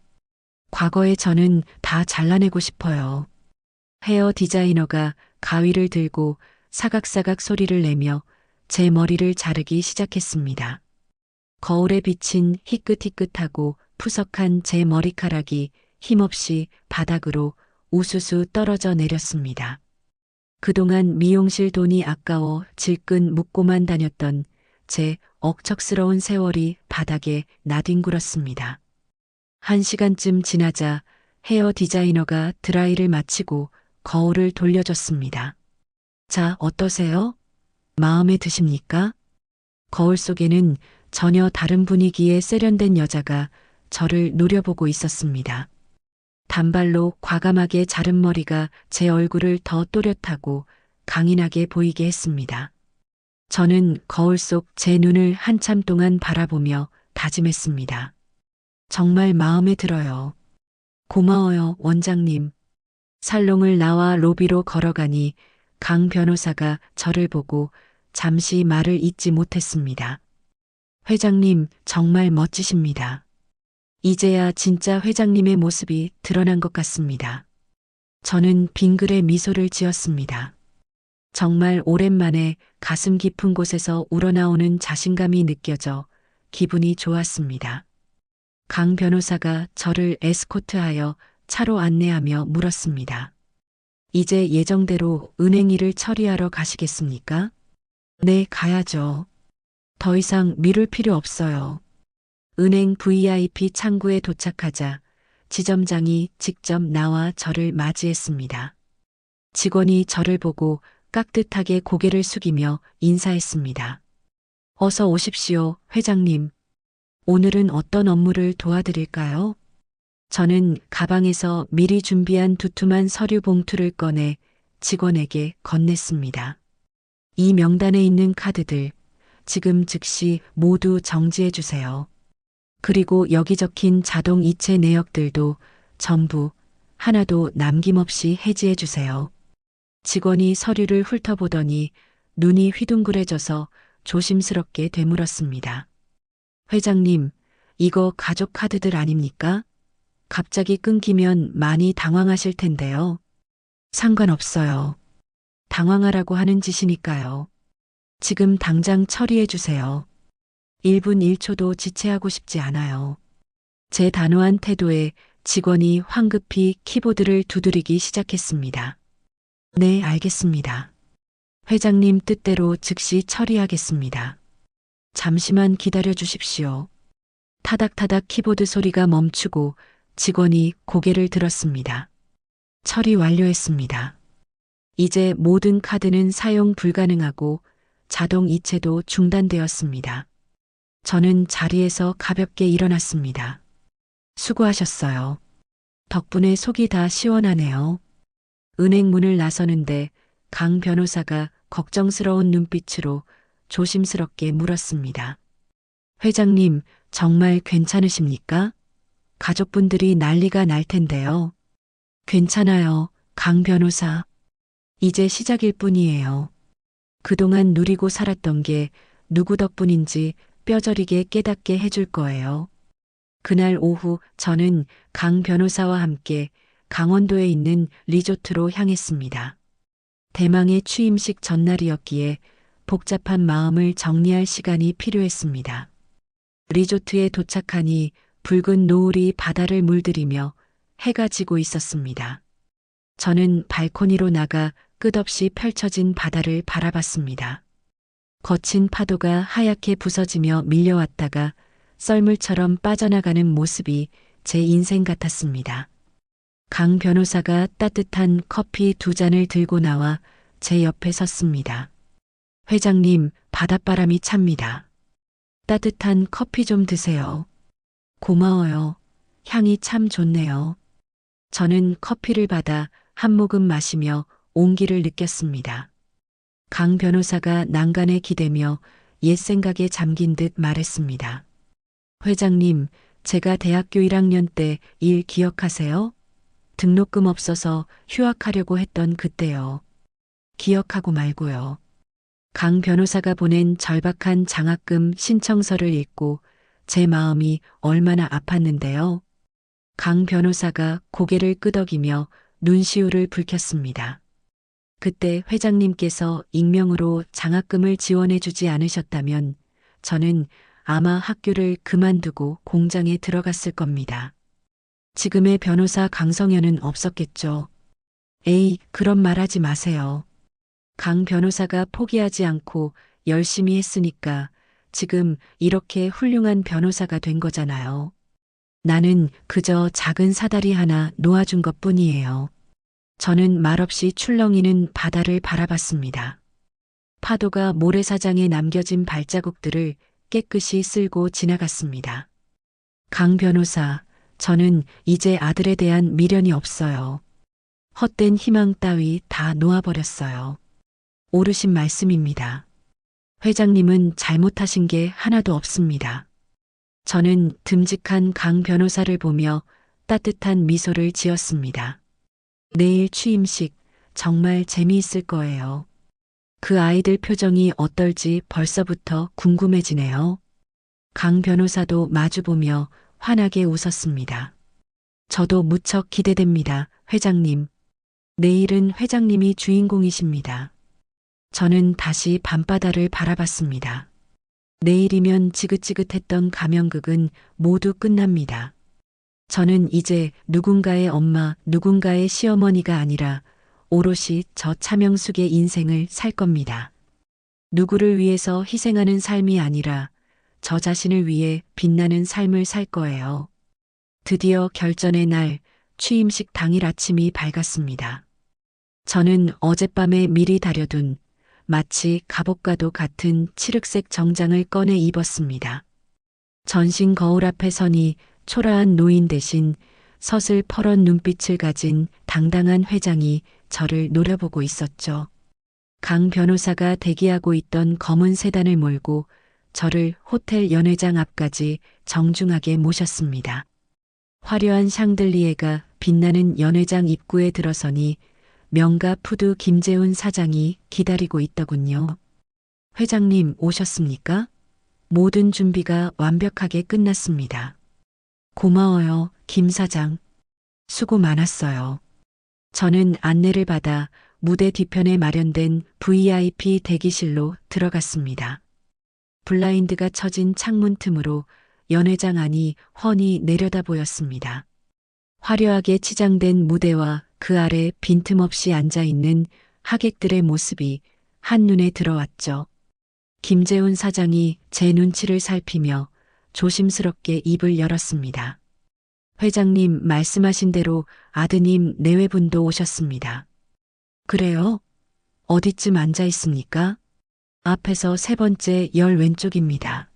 과거에 저는 다 잘라내고 싶어요. 헤어 디자이너가 가위를 들고 사각사각 소리를 내며 제 머리를 자르기 시작했습니다. 거울에 비친 희끗희끗하고 푸석한 제 머리카락이 힘없이 바닥으로 우수수 떨어져 내렸습니다. 그동안 미용실 돈이 아까워 질끈 묶고만 다녔던 제 억척스러운 세월이 바닥에 나뒹굴었습니다. 1시간쯤 지나자 헤어 디자이너가 드라이를 마치고 거울을 돌려줬습니다. 자, 어떠세요? 마음에 드십니까? 거울 속에는 전혀 다른 분위기의 세련된 여자가 저를 노려보고 있었습니다. 단발로 과감하게 자른 머리가 제 얼굴을 더 또렷하고 강인하게 보이게 했습니다. 저는 거울 속 제 눈을 한참 동안 바라보며 다짐했습니다. 정말 마음에 들어요. 고마워요, 원장님. 살롱을 나와 로비로 걸어가니 강 변호사가 저를 보고 잠시 말을 잇지 못했습니다. 회장님, 정말 멋지십니다. 이제야 진짜 회장님의 모습이 드러난 것 같습니다. 저는 빙그레 미소를 지었습니다. 정말 오랜만에 가슴 깊은 곳에서 우러나오는 자신감이 느껴져 기분이 좋았습니다. 강 변호사가 저를 에스코트하여 차로 안내하며 물었습니다. 이제 예정대로 은행 일을 처리하러 가시겠습니까? 네, 가야죠. 더 이상 미룰 필요 없어요. 은행 VIP 창구에 도착하자 지점장이 직접 나와 저를 맞이했습니다. 직원이 저를 보고 깍듯하게 고개를 숙이며 인사했습니다. 어서 오십시오, 회장님. 오늘은 어떤 업무를 도와드릴까요? 저는 가방에서 미리 준비한 두툼한 서류 봉투를 꺼내 직원에게 건넸습니다. 이 명단에 있는 카드들, 지금 즉시 모두 정지해 주세요. 그리고 여기 적힌 자동 이체 내역들도 전부 하나도 남김없이 해지해 주세요. 직원이 서류를 훑어보더니 눈이 휘둥그레져서 조심스럽게 되물었습니다. 회장님, 이거 가족 카드들 아닙니까? 갑자기 끊기면 많이 당황하실 텐데요. 상관없어요. 당황하라고 하는 짓이니까요. 지금 당장 처리해 주세요. 1분 1초도 지체하고 싶지 않아요. 제 단호한 태도에 직원이 황급히 키보드를 두드리기 시작했습니다. 네, 알겠습니다. 회장님 뜻대로 즉시 처리하겠습니다. 잠시만 기다려 주십시오. 타닥타닥 키보드 소리가 멈추고 직원이 고개를 들었습니다. 처리 완료했습니다. 이제 모든 카드는 사용 불가능하고 자동 이체도 중단되었습니다. 저는 자리에서 가볍게 일어났습니다. 수고하셨어요. 덕분에 속이 다 시원하네요. 은행 문을 나서는데 강 변호사가 걱정스러운 눈빛으로 조심스럽게 물었습니다. 회장님, 정말 괜찮으십니까? 가족분들이 난리가 날 텐데요. 괜찮아요, 강 변호사. 이제 시작일 뿐이에요. 그동안 누리고 살았던 게 누구 덕분인지 뼈저리게 깨닫게 해줄 거예요. 그날 오후 저는 강 변호사와 함께 강원도에 있는 리조트로 향했습니다. 대망의 취임식 전날이었기에 복잡한 마음을 정리할 시간이 필요했습니다. 리조트에 도착하니 붉은 노을이 바다를 물들이며 해가 지고 있었습니다. 저는 발코니로 나가 끝없이 펼쳐진 바다를 바라봤습니다. 거친 파도가 하얗게 부서지며 밀려왔다가 썰물처럼 빠져나가는 모습이 제 인생 같았습니다. 강 변호사가 따뜻한 커피 2잔을 들고 나와 제 옆에 섰습니다. 회장님, 바닷바람이 찹니다. 따뜻한 커피 좀 드세요. 고마워요. 향이 참 좋네요. 저는 커피를 받아 한 모금 마시며 온기를 느꼈습니다. 강 변호사가 난간에 기대며 옛 생각에 잠긴 듯 말했습니다. 회장님, 제가 대학교 1학년 때 일 기억하세요? 등록금 없어서 휴학하려고 했던 그때요. 기억하고 말고요. 강 변호사가 보낸 절박한 장학금 신청서를 읽고 제 마음이 얼마나 아팠는데요. 강 변호사가 고개를 끄덕이며 눈시울을 붉혔습니다. 그때 회장님께서 익명으로 장학금을 지원해 주지 않으셨다면 저는 아마 학교를 그만두고 공장에 들어갔을 겁니다. 지금의 변호사 강성현은 없었겠죠. 에이, 그런 말 하지 마세요. 강 변호사가 포기하지 않고 열심히 했으니까 지금 이렇게 훌륭한 변호사가 된 거잖아요. 나는 그저 작은 사다리 하나 놓아준 것 뿐이에요. 저는 말없이 출렁이는 바다를 바라봤습니다. 파도가 모래사장에 남겨진 발자국들을 깨끗이 쓸고 지나갔습니다. 강 변호사, 저는 이제 아들에 대한 미련이 없어요. 헛된 희망 따위 다 놓아버렸어요. 옳으신 말씀입니다. 회장님은 잘못하신 게 하나도 없습니다. 저는 듬직한 강 변호사를 보며 따뜻한 미소를 지었습니다. 내일 취임식 정말 재미있을 거예요. 그 아이들 표정이 어떨지 벌써부터 궁금해지네요. 강 변호사도 마주보며 환하게 웃었습니다. 저도 무척 기대됩니다, 회장님. 내일은 회장님이 주인공이십니다. 저는 다시 밤바다를 바라봤습니다. 내일이면 지긋지긋했던 가면극은 모두 끝납니다. 저는 이제 누군가의 엄마, 누군가의 시어머니가 아니라 오롯이 저 차명숙의 인생을 살 겁니다. 누구를 위해서 희생하는 삶이 아니라 저 자신을 위해 빛나는 삶을 살 거예요. 드디어 결전의 날, 취임식 당일 아침이 밝았습니다. 저는 어젯밤에 미리 다려둔 마치 갑옷과도 같은 칠흑색 정장을 꺼내 입었습니다. 전신 거울 앞에 서니 초라한 노인 대신 서슬퍼런 눈빛을 가진 당당한 회장이 저를 노려보고 있었죠. 강 변호사가 대기하고 있던 검은 세단을 몰고 저를 호텔 연회장 앞까지 정중하게 모셨습니다. 화려한 샹들리에가 빛나는 연회장 입구에 들어서니 명가 푸드 김재훈 사장이 기다리고 있더군요. 회장님 오셨습니까? 모든 준비가 완벽하게 끝났습니다. 고마워요, 김 사장. 수고 많았어요. 저는 안내를 받아 무대 뒤편에 마련된 VIP 대기실로 들어갔습니다. 블라인드가 쳐진 창문 틈으로 연회장 안이 훤히 내려다 보였습니다. 화려하게 치장된 무대와 그 아래 빈틈없이 앉아있는 하객들의 모습이 한눈에 들어왔죠. 김재훈 사장이 제 눈치를 살피며 조심스럽게 입을 열었습니다. 회장님 말씀하신 대로 아드님 내외분도 오셨습니다. 그래요? 어디쯤 앉아 있습니까? 앞에서 세 번째 열 왼쪽입니다.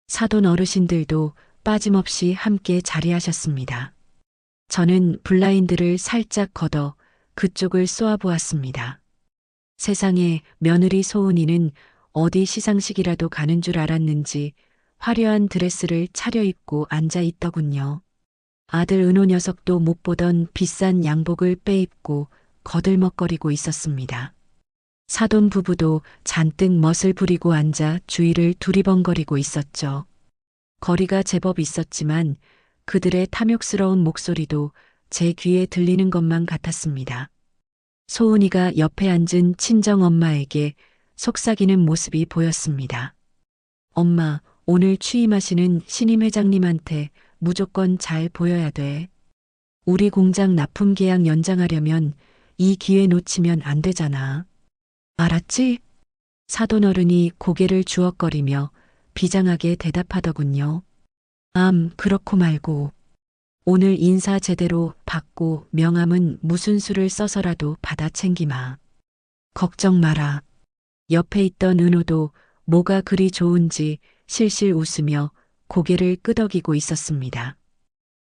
사돈 어르신들도 빠짐없이 함께 자리하셨습니다. 저는 블라인드를 살짝 걷어 그쪽을 쏘아보았습니다. 세상에 며느리 소은이는 어디 시상식이라도 가는 줄 알았는지 화려한 드레스를 차려입고 앉아 있더군요. 아들 은호 녀석도 못 보던 비싼 양복을 빼입고 거들먹거리고 있었습니다. 사돈 부부도 잔뜩 멋을 부리고 앉아 주위를 두리번거리고 있었죠. 거리가 제법 있었지만 그들의 탐욕스러운 목소리도 제 귀에 들리는 것만 같았습니다. 소은이가 옆에 앉은 친정엄마에게 속삭이는 모습이 보였습니다. 엄마, 오늘 취임하시는 신임 회장님한테 무조건 잘 보여야 돼. 우리 공장 납품 계약 연장하려면 이 기회 놓치면 안 되잖아. 알았지? 사돈어른이 고개를 주걱거리며 비장하게 대답하더군요. 그렇고 말고. 오늘 인사 제대로 받고 명함은 무슨 수를 써서라도 받아 챙기마. 걱정 마라. 옆에 있던 은호도 뭐가 그리 좋은지 실실 웃으며 고개를 끄덕이고 있었습니다.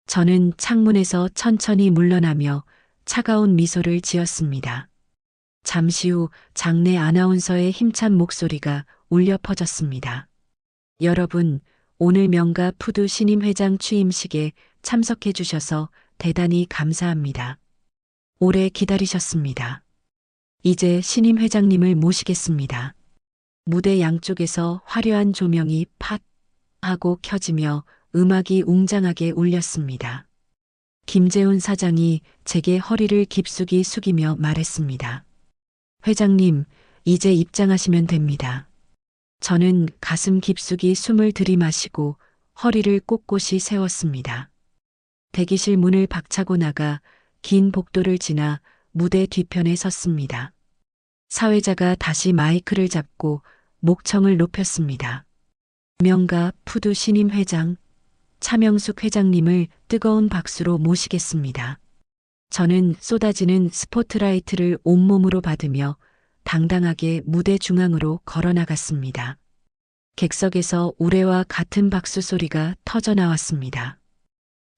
저는 창문에서 천천히 물러나며 차가운 미소를 지었습니다. 잠시 후 장내 아나운서의 힘찬 목소리가 울려 퍼졌습니다. 여러분, 오늘 명가 푸드 신임 회장 취임식에 참석해 주셔서 대단히 감사합니다. 오래 기다리셨습니다. 이제 신임 회장님을 모시겠습니다. 무대 양쪽에서 화려한 조명이 팟 하고 켜지며 음악이 웅장하게 울렸습니다. 김재훈 사장이 제게 허리를 깊숙이 숙이며 말했습니다. 회장님, 이제 입장하시면 됩니다. 저는 가슴 깊숙이 숨을 들이마시고 허리를 꼿꼿이 세웠습니다. 대기실 문을 박차고 나가 긴 복도를 지나 무대 뒤편에 섰습니다. 사회자가 다시 마이크를 잡고 목청을 높였습니다. 명가 푸드 신임 회장 차명숙 회장님을 뜨거운 박수로 모시겠습니다. 저는 쏟아지는 스포트라이트를 온몸으로 받으며 당당하게 무대 중앙으로 걸어 나갔습니다. 객석에서 우레와 같은 박수 소리가 터져 나왔습니다.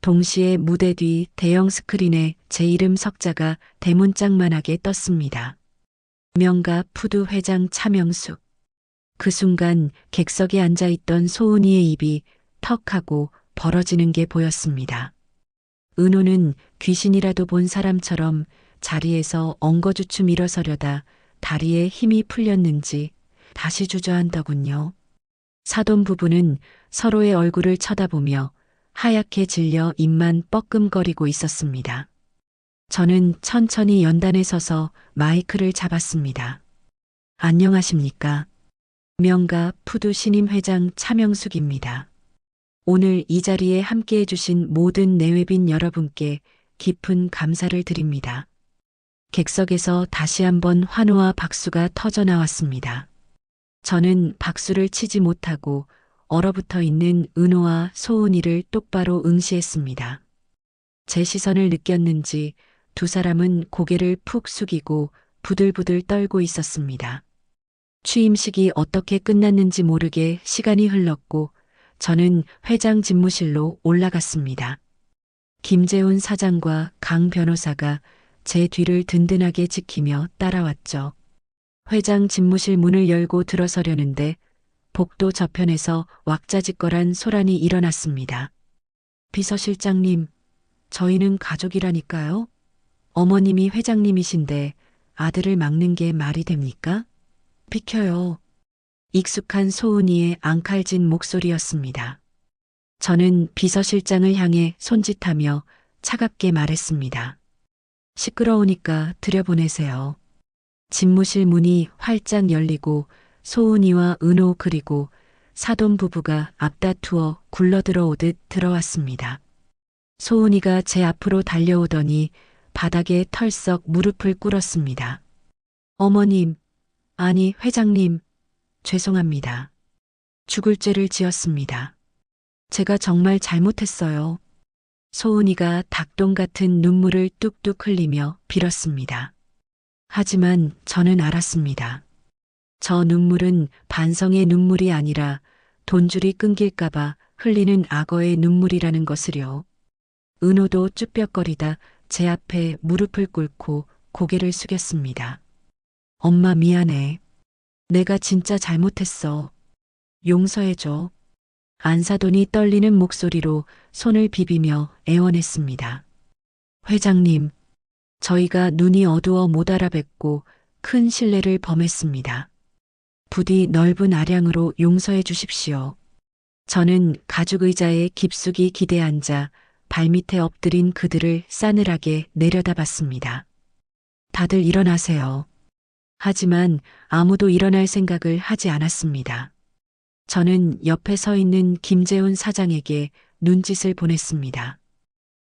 동시에 무대 뒤 대형 스크린에 제 이름 석자가 대문짝만하게 떴습니다. 명가 푸드 회장 차명숙. 그 순간 객석에 앉아있던 소은이의 입이 턱하고 벌어지는 게 보였습니다. 은호는 귀신이라도 본 사람처럼 자리에서 엉거주춤 일어서려다 다리에 힘이 풀렸는지 다시 주저앉더군요. 사돈 부부는 서로의 얼굴을 쳐다보며 하얗게 질려 입만 뻐끔거리고 있었습니다. 저는 천천히 연단에 서서 마이크를 잡았습니다. 안녕하십니까? 명가 푸드 신임 회장 차명숙입니다. 오늘 이 자리에 함께해 주신 모든 내외빈 여러분께 깊은 감사를 드립니다. 객석에서 다시 한번 환호와 박수가 터져 나왔습니다. 저는 박수를 치지 못하고 얼어붙어 있는 은호와 소은이를 똑바로 응시했습니다. 제 시선을 느꼈는지 두 사람은 고개를 푹 숙이고 부들부들 떨고 있었습니다. 취임식이 어떻게 끝났는지 모르게 시간이 흘렀고 저는 회장 집무실로 올라갔습니다. 김재훈 사장과 강 변호사가 제 뒤를 든든하게 지키며 따라왔죠. 회장 집무실 문을 열고 들어서려는데 복도 저편에서 왁자지껄한 소란이 일어났습니다. 비서실장님, 저희는 가족이라니까요. 어머님이 회장님이신데 아들을 막는 게 말이 됩니까? 비켜요. 익숙한 소은이의 앙칼진 목소리였습니다. 저는 비서실장을 향해 손짓하며 차갑게 말했습니다. 시끄러우니까 들여보내세요. 집무실 문이 활짝 열리고 소은이와 은호 그리고 사돈 부부가 앞다투어 굴러들어오듯 들어왔습니다. 소은이가 제 앞으로 달려오더니 바닥에 털썩 무릎을 꿇었습니다. 어머님, 아니 회장님, 죄송합니다. 죽을 죄를 지었습니다. 제가 정말 잘못했어요. 소은이가 닭똥 같은 눈물을 뚝뚝 흘리며 빌었습니다. 하지만 저는 알았습니다. 저 눈물은 반성의 눈물이 아니라 돈줄이 끊길까봐 흘리는 악어의 눈물이라는 것을요. 은호도 쭈뼛거리다 제 앞에 무릎을 꿇고 고개를 숙였습니다. 엄마 미안해. 내가 진짜 잘못했어. 용서해줘. 안사돈이 떨리는 목소리로 손을 비비며 애원했습니다. 회장님, 저희가 눈이 어두워 못 알아뵙고 큰 실례를 범했습니다. 부디 넓은 아량으로 용서해 주십시오. 저는 가죽 의자에 깊숙이 기대 앉아 발밑에 엎드린 그들을 싸늘하게 내려다봤습니다. 다들 일어나세요. 하지만 아무도 일어날 생각을 하지 않았습니다. 저는 옆에 서 있는 김재훈 사장에게 눈짓을 보냈습니다.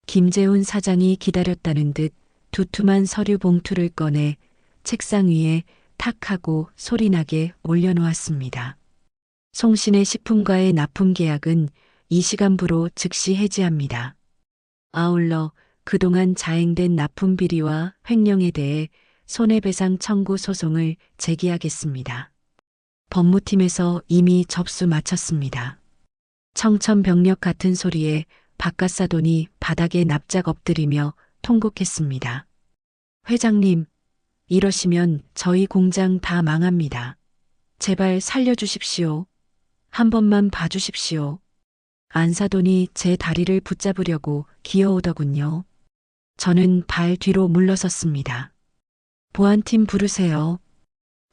김재훈 사장이 기다렸다는 듯 두툼한 서류 봉투를 꺼내 책상 위에 탁 하고 소리나게 올려놓았습니다. 송신의 식품과의 납품 계약은 이 시간부로 즉시 해지합니다. 아울러 그동안 자행된 납품 비리와 횡령에 대해 손해배상 청구 소송을 제기하겠습니다. 법무팀에서 이미 접수 마쳤습니다. 청천벽력 같은 소리에 바깥사돈이 바닥에 납작 엎드리며 통곡했습니다. 회장님, 이러시면 저희 공장 다 망합니다. 제발 살려주십시오. 한 번만 봐주십시오. 안사돈이 제 다리를 붙잡으려고 기어오더군요. 저는 발 뒤로 물러섰습니다. 보안팀 부르세요.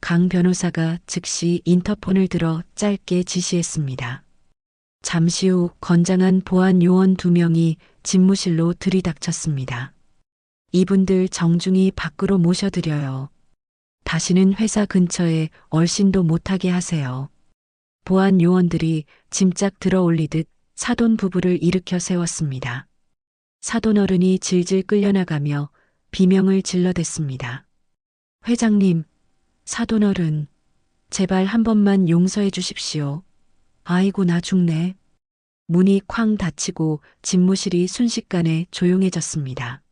강 변호사가 즉시 인터폰을 들어 짧게 지시했습니다. 잠시 후 건장한 보안 요원 2명이 집무실로 들이닥쳤습니다. 이분들 정중히 밖으로 모셔드려요. 다시는 회사 근처에 얼씬도 못하게 하세요. 보안 요원들이 짐짝 들어 올리듯 사돈 부부를 일으켜 세웠습니다. 사돈 어른이 질질 끌려나가며 비명을 질러댔습니다. 회장님, 사돈 어른, 제발 한 번만 용서해 주십시오. 아이고 나 죽네. 문이 쾅 닫히고 집무실이 순식간에 조용해졌습니다.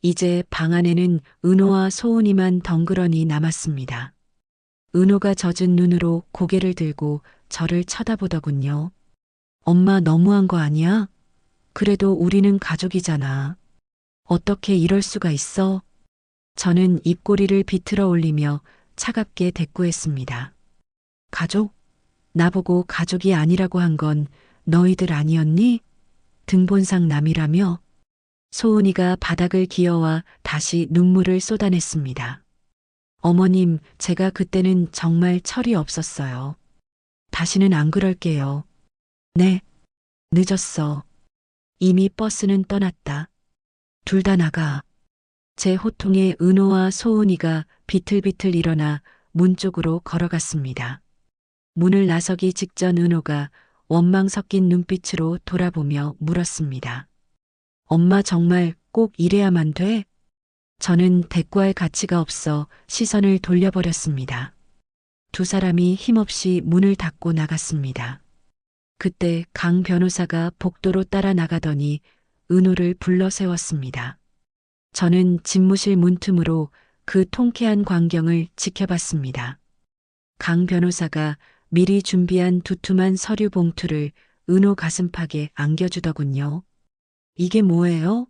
이제 방 안에는 은호와 소은이만 덩그러니 남았습니다. 은호가 젖은 눈으로 고개를 들고 저를 쳐다보더군요. 엄마 너무한 거 아니야? 그래도 우리는 가족이잖아. 어떻게 이럴 수가 있어? 저는 입꼬리를 비틀어 올리며 차갑게 대꾸했습니다. 가족? 나보고 가족이 아니라고 한 건 너희들 아니었니? 등본상 남이라며? 소은이가 바닥을 기어와 다시 눈물을 쏟아냈습니다. 어머님, 제가 그때는 정말 철이 없었어요. 다시는 안 그럴게요. 네, 늦었어. 이미 버스는 떠났다. 둘 다 나가. 제 호통에 은호와 소은이가 비틀비틀 일어나 문 쪽으로 걸어갔습니다. 문을 나서기 직전 은호가 원망 섞인 눈빛으로 돌아보며 물었습니다. 엄마 정말 꼭 이래야만 돼? 저는 대꾸할 가치가 없어 시선을 돌려버렸습니다. 두 사람이 힘없이 문을 닫고 나갔습니다. 그때 강 변호사가 복도로 따라 나가더니 은호를 불러 세웠습니다. 저는 집무실 문틈으로 그 통쾌한 광경을 지켜봤습니다. 강 변호사가 미리 준비한 두툼한 서류 봉투를 은호 가슴팍에 안겨주더군요. 이게 뭐예요?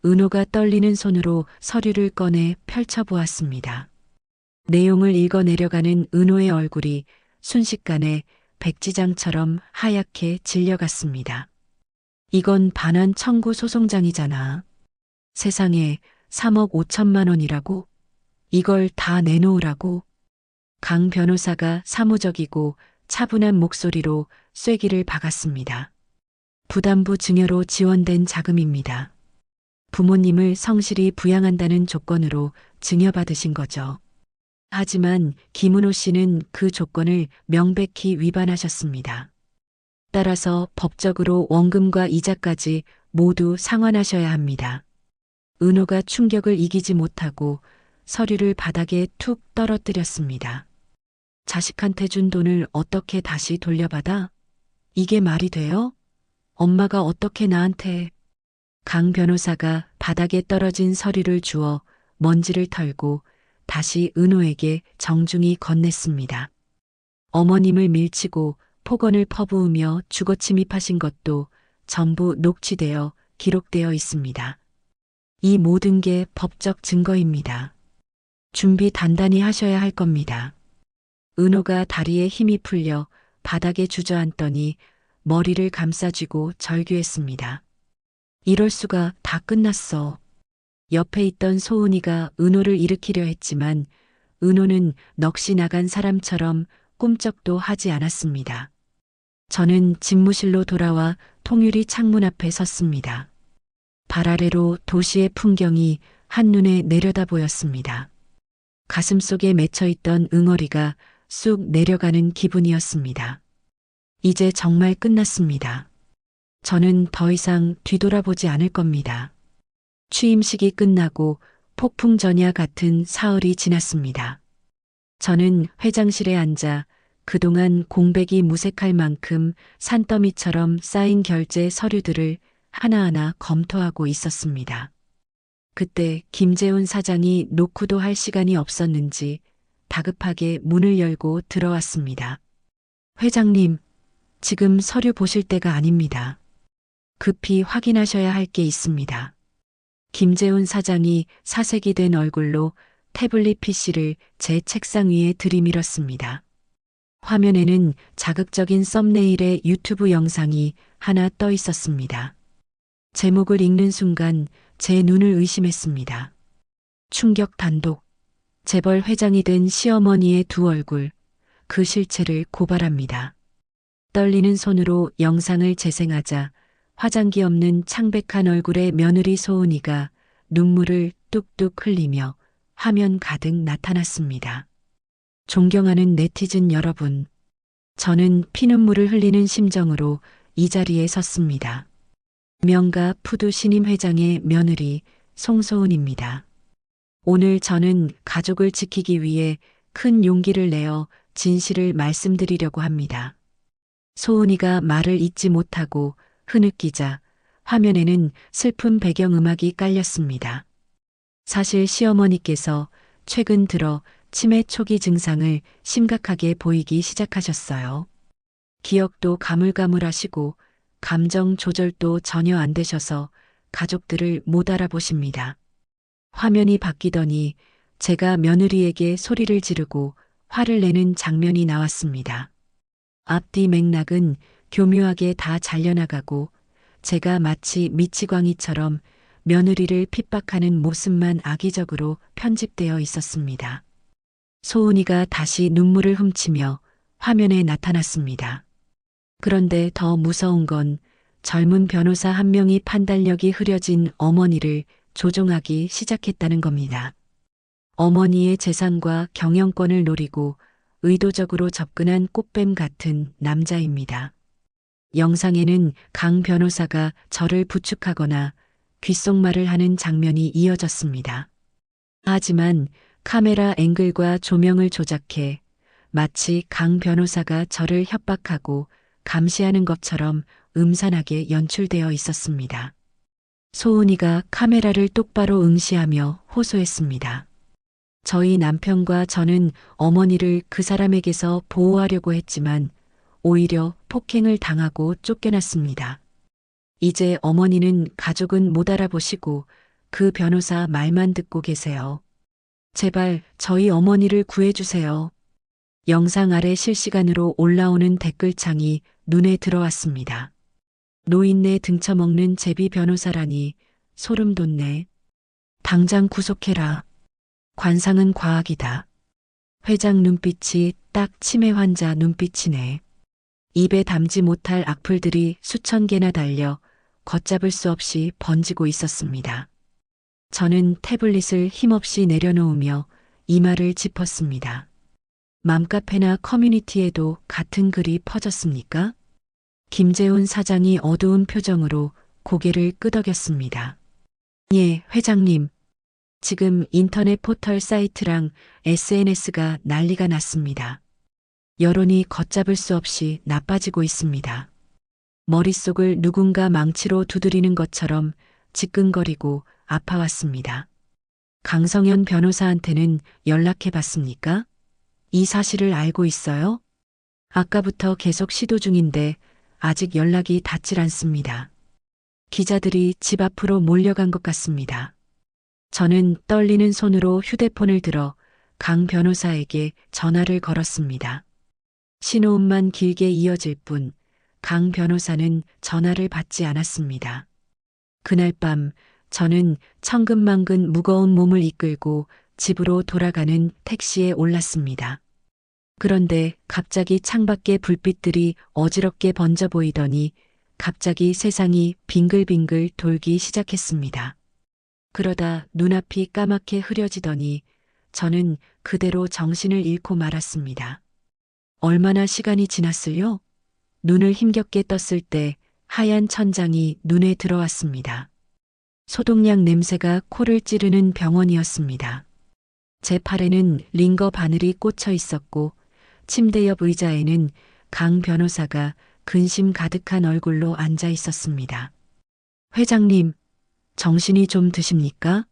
은호가 떨리는 손으로 서류를 꺼내 펼쳐보았습니다. 내용을 읽어 내려가는 은호의 얼굴이 순식간에 백지장처럼 하얗게 질려갔습니다. 이건 반환 청구 소송장이잖아. 세상에 3억 5천만 원이라고? 이걸 다 내놓으라고? 강 변호사가 사무적이고 차분한 목소리로 쐐기를 박았습니다. 부담부 증여로 지원된 자금입니다. 부모님을 성실히 부양한다는 조건으로 증여받으신 거죠. 하지만 김은호 씨는 그 조건을 명백히 위반하셨습니다. 따라서 법적으로 원금과 이자까지 모두 상환하셔야 합니다. 은호가 충격을 이기지 못하고 서류를 바닥에 툭 떨어뜨렸습니다. 자식한테 준 돈을 어떻게 다시 돌려받아? 이게 말이 돼요? 엄마가 어떻게 나한테... 강 변호사가 바닥에 떨어진 서류를 주워 먼지를 털고 다시 은호에게 정중히 건넸습니다. 어머님을 밀치고 폭언을 퍼부으며 주거 침입하신 것도 전부 녹취되어 기록되어 있습니다. 이 모든 게 법적 증거입니다. 준비 단단히 하셔야 할 겁니다. 은호가 다리에 힘이 풀려 바닥에 주저앉더니 머리를 감싸쥐고 절규했습니다. 이럴 수가 다 끝났어. 옆에 있던 소은이가 은호를 일으키려 했지만 은호는 넋이 나간 사람처럼 꿈쩍도 하지 않았습니다. 저는 집무실로 돌아와 통유리 창문 앞에 섰습니다. 발 아래로 도시의 풍경이 한눈에 내려다 보였습니다. 가슴속에 맺혀있던 응어리가 쑥 내려가는 기분이었습니다. 이제 정말 끝났습니다. 저는 더 이상 뒤돌아보지 않을 겁니다. 취임식이 끝나고 폭풍 전야 같은 사흘이 지났습니다. 저는 회장실에 앉아 그동안 공백이 무색할 만큼 산더미처럼 쌓인 결제 서류들을 하나하나 검토하고 있었습니다. 그때 김재훈 사장이 노크도 할 시간이 없었는지 다급하게 문을 열고 들어왔습니다. 회장님, 지금 서류 보실 때가 아닙니다. 급히 확인하셔야 할 게 있습니다. 김재훈 사장이 사색이 된 얼굴로 태블릿 PC를 제 책상 위에 들이밀었습니다. 화면에는 자극적인 썸네일의 유튜브 영상이 하나 떠 있었습니다. 제목을 읽는 순간 제 눈을 의심했습니다. 충격 단독. 재벌 회장이 된 시어머니의 두 얼굴, 그 실체를 고발합니다. 떨리는 손으로 영상을 재생하자 화장기 없는 창백한 얼굴의 며느리 소은이가 눈물을 뚝뚝 흘리며 화면 가득 나타났습니다. 존경하는 네티즌 여러분, 저는 피눈물을 흘리는 심정으로 이 자리에 섰습니다. 명가 푸드 신임 회장의 며느리 송소은입니다. 오늘 저는 가족을 지키기 위해 큰 용기를 내어 진실을 말씀드리려고 합니다. 소은이가 말을 잇지 못하고 흐느끼자 화면에는 슬픈 배경음악이 깔렸습니다. 사실 시어머니께서 최근 들어 치매 초기 증상을 심각하게 보이기 시작하셨어요. 기억도 가물가물하시고 감정 조절도 전혀 안 되셔서 가족들을 못 알아보십니다. 화면이 바뀌더니 제가 며느리에게 소리를 지르고 화를 내는 장면이 나왔습니다. 앞뒤 맥락은 교묘하게 다 잘려나가고 제가 마치 미치광이처럼 며느리를 핍박하는 모습만 악의적으로 편집되어 있었습니다. 소은이가 다시 눈물을 훔치며 화면에 나타났습니다. 그런데 더 무서운 건 젊은 변호사 한 명이 판단력이 흐려진 어머니를 조종하기 시작했다는 겁니다. 어머니의 재산과 경영권을 노리고 의도적으로 접근한 꽃뱀 같은 남자입니다. 영상에는 강 변호사가 저를 부축하거나 귓속말을 하는 장면이 이어졌습니다. 하지만 카메라 앵글과 조명을 조작해 마치 강 변호사가 저를 협박하고 감시하는 것처럼 음산하게 연출되어 있었습니다. 소은이가 카메라를 똑바로 응시하며 호소했습니다. 저희 남편과 저는 어머니를 그 사람에게서 보호하려고 했지만 오히려 폭행을 당하고 쫓겨났습니다. 이제 어머니는 가족은 못 알아보시고 그 변호사 말만 듣고 계세요. 제발 저희 어머니를 구해주세요. 영상 아래 실시간으로 올라오는 댓글창이 눈에 들어왔습니다. 노인네 등쳐먹는 제비 변호사라니 소름 돋네. 당장 구속해라. 관상은 과학이다. 회장 눈빛이 딱 치매 환자 눈빛이네. 입에 담지 못할 악플들이 수천 개나 달려 걷잡을 수 없이 번지고 있었습니다. 저는 태블릿을 힘없이 내려놓으며 이마를 짚었습니다. 맘카페나 커뮤니티에도 같은 글이 퍼졌습니까? 김재훈 사장이 어두운 표정으로 고개를 끄덕였습니다. 예, 회장님. 지금 인터넷 포털 사이트랑 SNS가 난리가 났습니다. 여론이 걷잡을 수 없이 나빠지고 있습니다. 머릿속을 누군가 망치로 두드리는 것처럼 지끈거리고 아파왔습니다. 강성현 변호사한테는 연락해 봤습니까? 이 사실을 알고 있어요? 아까부터 계속 시도 중인데 아직 연락이 닿질 않습니다. 기자들이 집 앞으로 몰려간 것 같습니다. 저는 떨리는 손으로 휴대폰을 들어 강 변호사에게 전화를 걸었습니다. 신호음만 길게 이어질 뿐 강 변호사는 전화를 받지 않았습니다. 그날 밤 저는 천근만근 무거운 몸을 이끌고 집으로 돌아가는 택시에 올랐습니다. 그런데 갑자기 창밖에 불빛들이 어지럽게 번져 보이더니 갑자기 세상이 빙글빙글 돌기 시작했습니다. 그러다 눈앞이 까맣게 흐려지더니 저는 그대로 정신을 잃고 말았습니다. 얼마나 시간이 지났을요? 눈을 힘겹게 떴을 때 하얀 천장이 눈에 들어왔습니다. 소독약 냄새가 코를 찌르는 병원이었습니다. 제 팔에는 링거 바늘이 꽂혀 있었고 침대 옆 의자에는 강 변호사가 근심 가득한 얼굴로 앉아 있었습니다. 회장님, 정신이 좀 드십니까?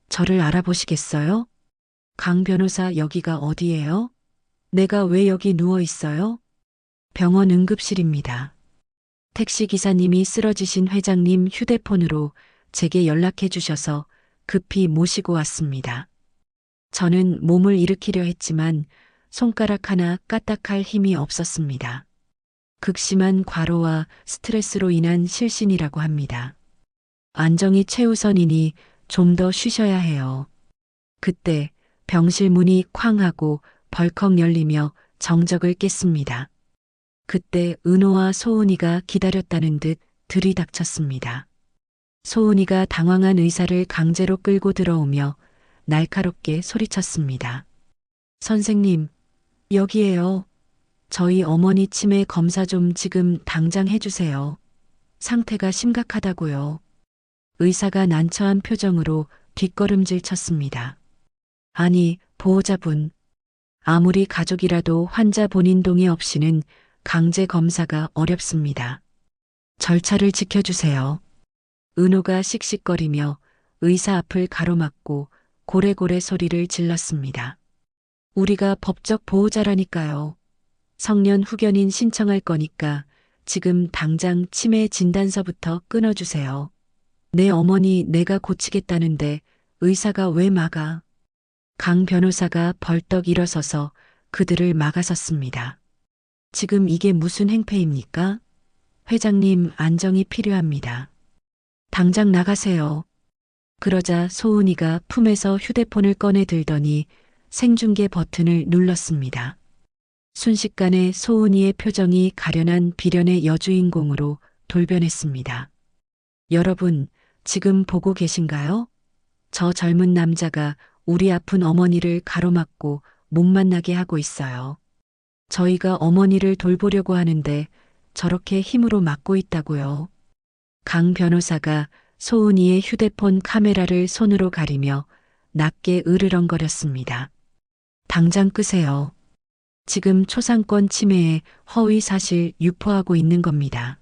저를 알아보시겠어요? 강 변호사, 여기가 어디예요? 내가 왜 여기 누워 있어요? 병원 응급실입니다. 택시 기사님이 쓰러지신 회장님 휴대폰으로 제게 연락해 주셔서 급히 모시고 왔습니다. 저는 몸을 일으키려 했지만 손가락 하나 까딱할 힘이 없었습니다. 극심한 과로와 스트레스로 인한 실신이라고 합니다. 안정이 최우선이니 좀 더 쉬셔야 해요. 그때 병실 문이 쾅 하고 벌컥 열리며 정적을 깼습니다. 그때 은호와 소은이가 기다렸다는 듯 들이닥쳤습니다. 소은이가 당황한 의사를 강제로 끌고 들어오며 날카롭게 소리쳤습니다. 선생님, 여기에요. 저희 어머니 치매 검사 좀 지금 당장 해주세요. 상태가 심각하다고요. 의사가 난처한 표정으로 뒷걸음질 쳤습니다. 아니, 보호자분. 아무리 가족이라도 환자 본인 동의 없이는 강제 검사가 어렵습니다. 절차를 지켜주세요. 은호가 씩씩거리며 의사 앞을 가로막고 고래고래 소리를 질렀습니다. 우리가 법적 보호자라니까요. 성년 후견인 신청할 거니까 지금 당장 치매 진단서부터 끊어주세요. 내 어머니 내가 고치겠다는데 의사가 왜 막아? 강 변호사가 벌떡 일어서서 그들을 막아섰습니다. 지금 이게 무슨 행패입니까? 회장님, 안정이 필요합니다. 당장 나가세요. 그러자 소은이가 품에서 휴대폰을 꺼내 들더니 생중계 버튼을 눌렀습니다. 순식간에 소은이의 표정이 가련한 비련의 여주인공으로 돌변했습니다. 여러분, 지금 보고 계신가요? 저 젊은 남자가 우리 아픈 어머니를 가로막고 못 만나게 하고 있어요. 저희가 어머니를 돌보려고 하는데 저렇게 힘으로 막고 있다고요. 강 변호사가 소은이의 휴대폰 카메라를 손으로 가리며 낮게 으르렁거렸습니다. 당장 끄세요. 지금 초상권 침해에 허위 사실 유포하고 있는 겁니다.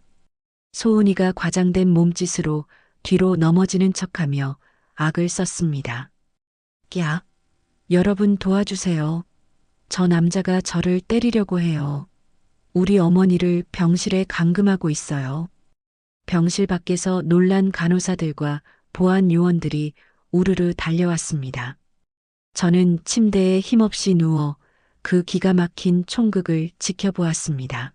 소은이가 과장된 몸짓으로 뒤로 넘어지는 척하며 악을 썼습니다. 야, 여러분 도와주세요. 저 남자가 저를 때리려고 해요. 우리 어머니를 병실에 감금하고 있어요. 병실 밖에서 놀란 간호사들과 보안 요원들이 우르르 달려왔습니다. 저는 침대에 힘없이 누워 그 기가 막힌 총극을 지켜보았습니다.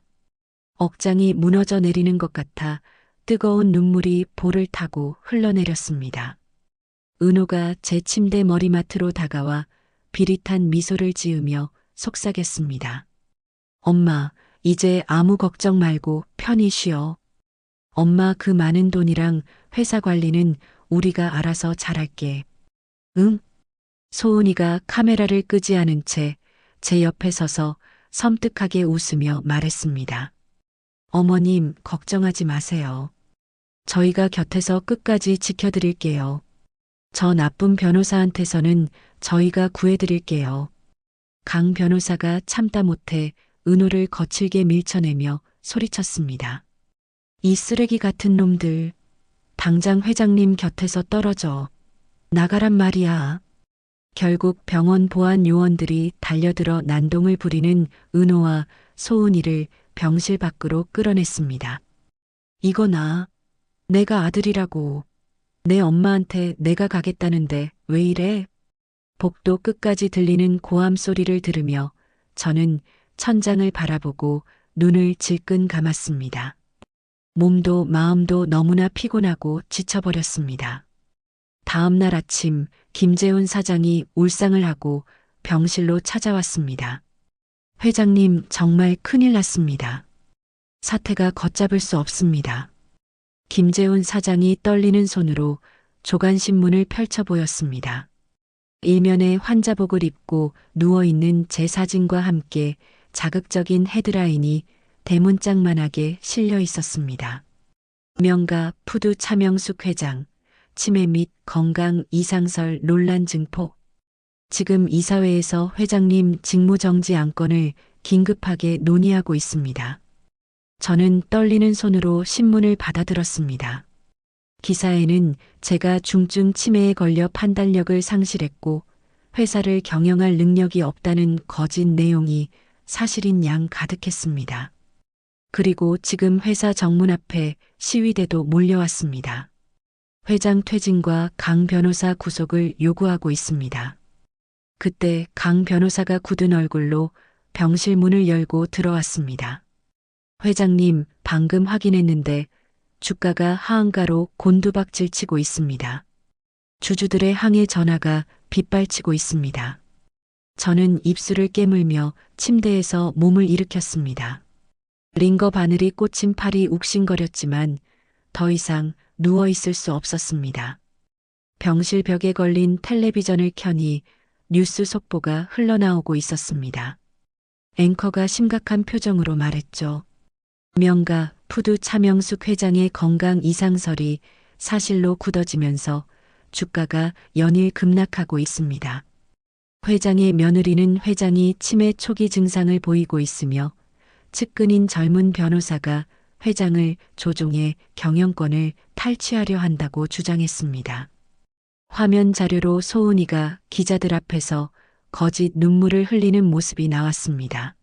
억장이 무너져 내리는 것 같아 뜨거운 눈물이 볼을 타고 흘러내렸습니다. 은호가 제 침대 머리맡으로 다가와 비릿한 미소를 지으며 속삭였습니다. 엄마, 이제 아무 걱정 말고 편히 쉬어. 엄마, 그 많은 돈이랑 회사 관리는 우리가 알아서 잘할게. 응? 소은이가 카메라를 끄지 않은 채 제 옆에 서서 섬뜩하게 웃으며 말했습니다. 어머님, 걱정하지 마세요. 저희가 곁에서 끝까지 지켜드릴게요. 저 나쁜 변호사한테서는 저희가 구해드릴게요. 강 변호사가 참다 못해 은호를 거칠게 밀쳐내며 소리쳤습니다. 이 쓰레기 같은 놈들, 당장 회장님 곁에서 떨어져. 나가란 말이야. 결국 병원 보안 요원들이 달려들어 난동을 부리는 은호와 소은이를 병실 밖으로 끌어냈습니다. 이거나, 내가 아들이라고. 내 엄마한테 내가 가겠다는데 왜 이래? 복도 끝까지 들리는 고함 소리를 들으며 저는 천장을 바라보고 눈을 질끈 감았습니다. 몸도 마음도 너무나 피곤하고 지쳐버렸습니다. 다음 날 아침 김재훈 사장이 울상을 하고 병실로 찾아왔습니다. 회장님, 정말 큰일 났습니다. 사태가 걷잡을 수 없습니다. 김재훈 사장이 떨리는 손으로 조간신문을 펼쳐 보였습니다. 일면에 환자복을 입고 누워있는 제 사진과 함께 자극적인 헤드라인이 대문짝만하게 실려 있었습니다. 명가 푸드 차명숙 회장, 치매 및 건강 이상설 논란 증폭. 지금 이사회에서 회장님 직무정지 안건을 긴급하게 논의하고 있습니다. 저는 떨리는 손으로 신문을 받아들었습니다. 기사에는 제가 중증 치매에 걸려 판단력을 상실했고 회사를 경영할 능력이 없다는 거짓 내용이 사실인 양 가득했습니다. 그리고 지금 회사 정문 앞에 시위대도 몰려왔습니다. 회장 퇴진과 강 변호사 구속을 요구하고 있습니다. 그때 강 변호사가 굳은 얼굴로 병실 문을 열고 들어왔습니다. 회장님, 방금 확인했는데 주가가 하한가로 곤두박질 치고 있습니다. 주주들의 항해 전화가 빗발치고 있습니다. 저는 입술을 깨물며 침대에서 몸을 일으켰습니다. 링거 바늘이 꽂힌 팔이 욱신거렸지만 더 이상 누워 있을 수 없었습니다. 병실 벽에 걸린 텔레비전을 켜니 뉴스 속보가 흘러나오고 있었습니다. 앵커가 심각한 표정으로 말했죠. 명가 푸드 차명숙 회장의 건강 이상설이 사실로 굳어지면서 주가가 연일 급락하고 있습니다. 회장의 며느리는 회장이 치매 초기 증상을 보이고 있으며 측근인 젊은 변호사가 회장을 조종해 경영권을 탈취하려 한다고 주장했습니다. 화면 자료로 소은이가 기자들 앞에서 거짓 눈물을 흘리는 모습이 나왔습니다.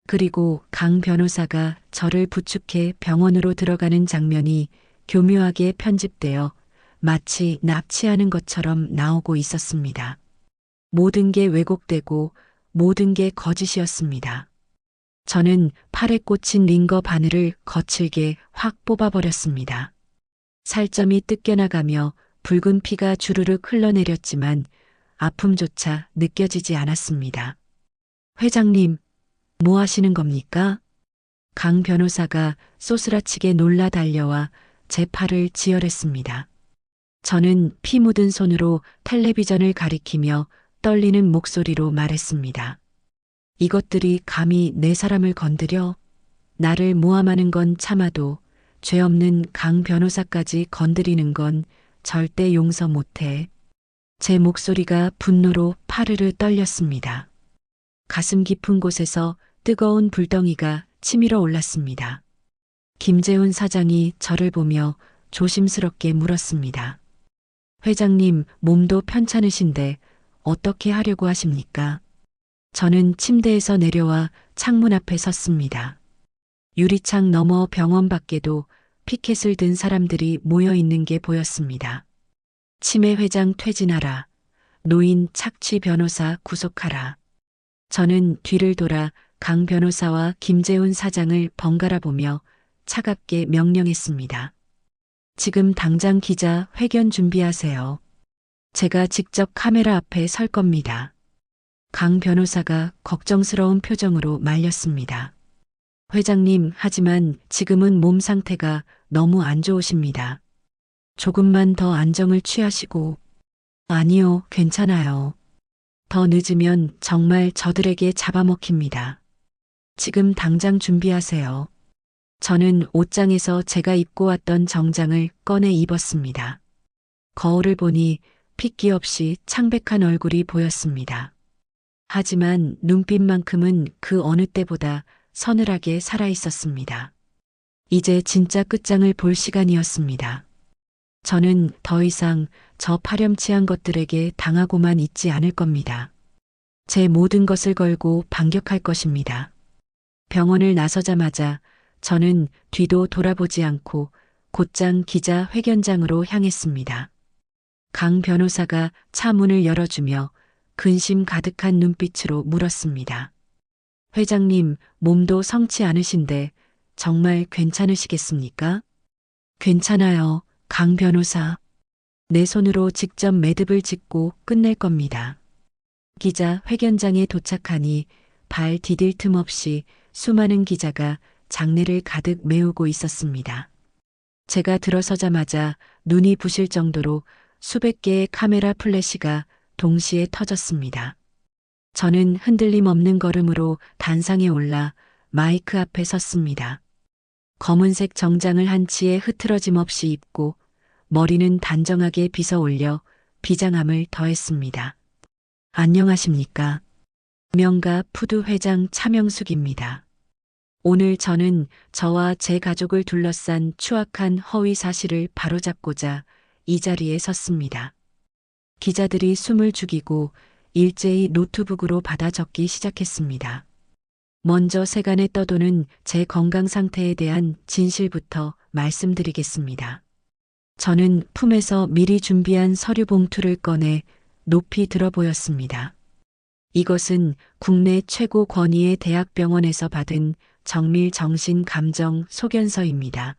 그리고 강 변호사가 저를 부축해 병원으로 들어가는 장면이 교묘하게 편집되어 마치 납치하는 것처럼 나오고 있었습니다. 모든 게 왜곡되고 모든 게 거짓이었습니다. 저는 팔에 꽂힌 링거 바늘을 거칠게 확 뽑아버렸습니다. 살점이 뜯겨나가며 붉은 피가 주르륵 흘러내렸지만 아픔조차 느껴지지 않았습니다. 회장님, 뭐 하시는 겁니까? 강 변호사가 쏘스라치게 놀라 달려와 제 팔을 지혈했습니다. 저는 피 묻은 손으로 텔레비전을 가리키며 떨리는 목소리로 말했습니다. 이것들이 감히 내 사람을 건드려? 나를 모함하는 건 참아도 죄 없는 강 변호사까지 건드리는 건 절대 용서 못해. 제 목소리가 분노로 파르르 떨렸습니다. 가슴 깊은 곳에서 뜨거운 불덩이가 치밀어 올랐습니다. 김재훈 사장이 저를 보며 조심스럽게 물었습니다. 회장님, 몸도 편찮으신데 어떻게 하려고 하십니까? 저는 침대에서 내려와 창문 앞에 섰습니다. 유리창 너머 병원 밖에도 피켓을 든 사람들이 모여 있는 게 보였습니다. 치매 회장 퇴진하라. 노인 착취 변호사 구속하라. 저는 뒤를 돌아 강 변호사와 김재훈 사장을 번갈아 보며 차갑게 명령했습니다. 지금 당장 기자 회견 준비하세요. 제가 직접 카메라 앞에 설 겁니다. 강 변호사가 걱정스러운 표정으로 말렸습니다. 회장님, 하지만 지금은 몸 상태가 너무 안 좋으십니다. 조금만 더 안정을 취하시고. 아니요, 괜찮아요. 더 늦으면 정말 저들에게 잡아먹힙니다. 지금 당장 준비하세요. 저는 옷장에서 제가 입고 왔던 정장을 꺼내 입었습니다. 거울을 보니 핏기 없이 창백한 얼굴이 보였습니다. 하지만 눈빛만큼은 그 어느 때보다 서늘하게 살아있었습니다. 이제 진짜 끝장을 볼 시간이었습니다. 저는 더 이상 저 파렴치한 것들에게 당하고만 있지 않을 겁니다. 제 모든 것을 걸고 반격할 것입니다. 병원을 나서자마자 저는 뒤도 돌아보지 않고 곧장 기자 회견장으로 향했습니다. 강 변호사가 차 문을 열어주며 근심 가득한 눈빛으로 물었습니다. 회장님, 몸도 성치 않으신데 정말 괜찮으시겠습니까? 괜찮아요, 강 변호사. 내 손으로 직접 매듭을 짓고 끝낼 겁니다. 기자 회견장에 도착하니 발 디딜 틈 없이 수많은 기자가 장내를 가득 메우고 있었습니다. 제가 들어서자마자 눈이 부실 정도로 수백 개의 카메라 플래시가 동시에 터졌습니다. 저는 흔들림 없는 걸음으로 단상에 올라 마이크 앞에 섰습니다. 검은색 정장을 한치의 흐트러짐 없이 입고 머리는 단정하게 빗어 올려 비장함을 더했습니다. 안녕하십니까. 명가 푸드 회장 차명숙입니다. 오늘 저는 저와 제 가족을 둘러싼 추악한 허위 사실을 바로잡고자 이 자리에 섰습니다. 기자들이 숨을 죽이고 일제히 노트북으로 받아 적기 시작했습니다. 먼저 세간에 떠도는 제 건강 상태에 대한 진실부터 말씀드리겠습니다. 저는 품에서 미리 준비한 서류 봉투를 꺼내 높이 들어 보였습니다. 이것은 국내 최고 권위의 대학병원에서 받은 정밀 정신 감정 소견서입니다.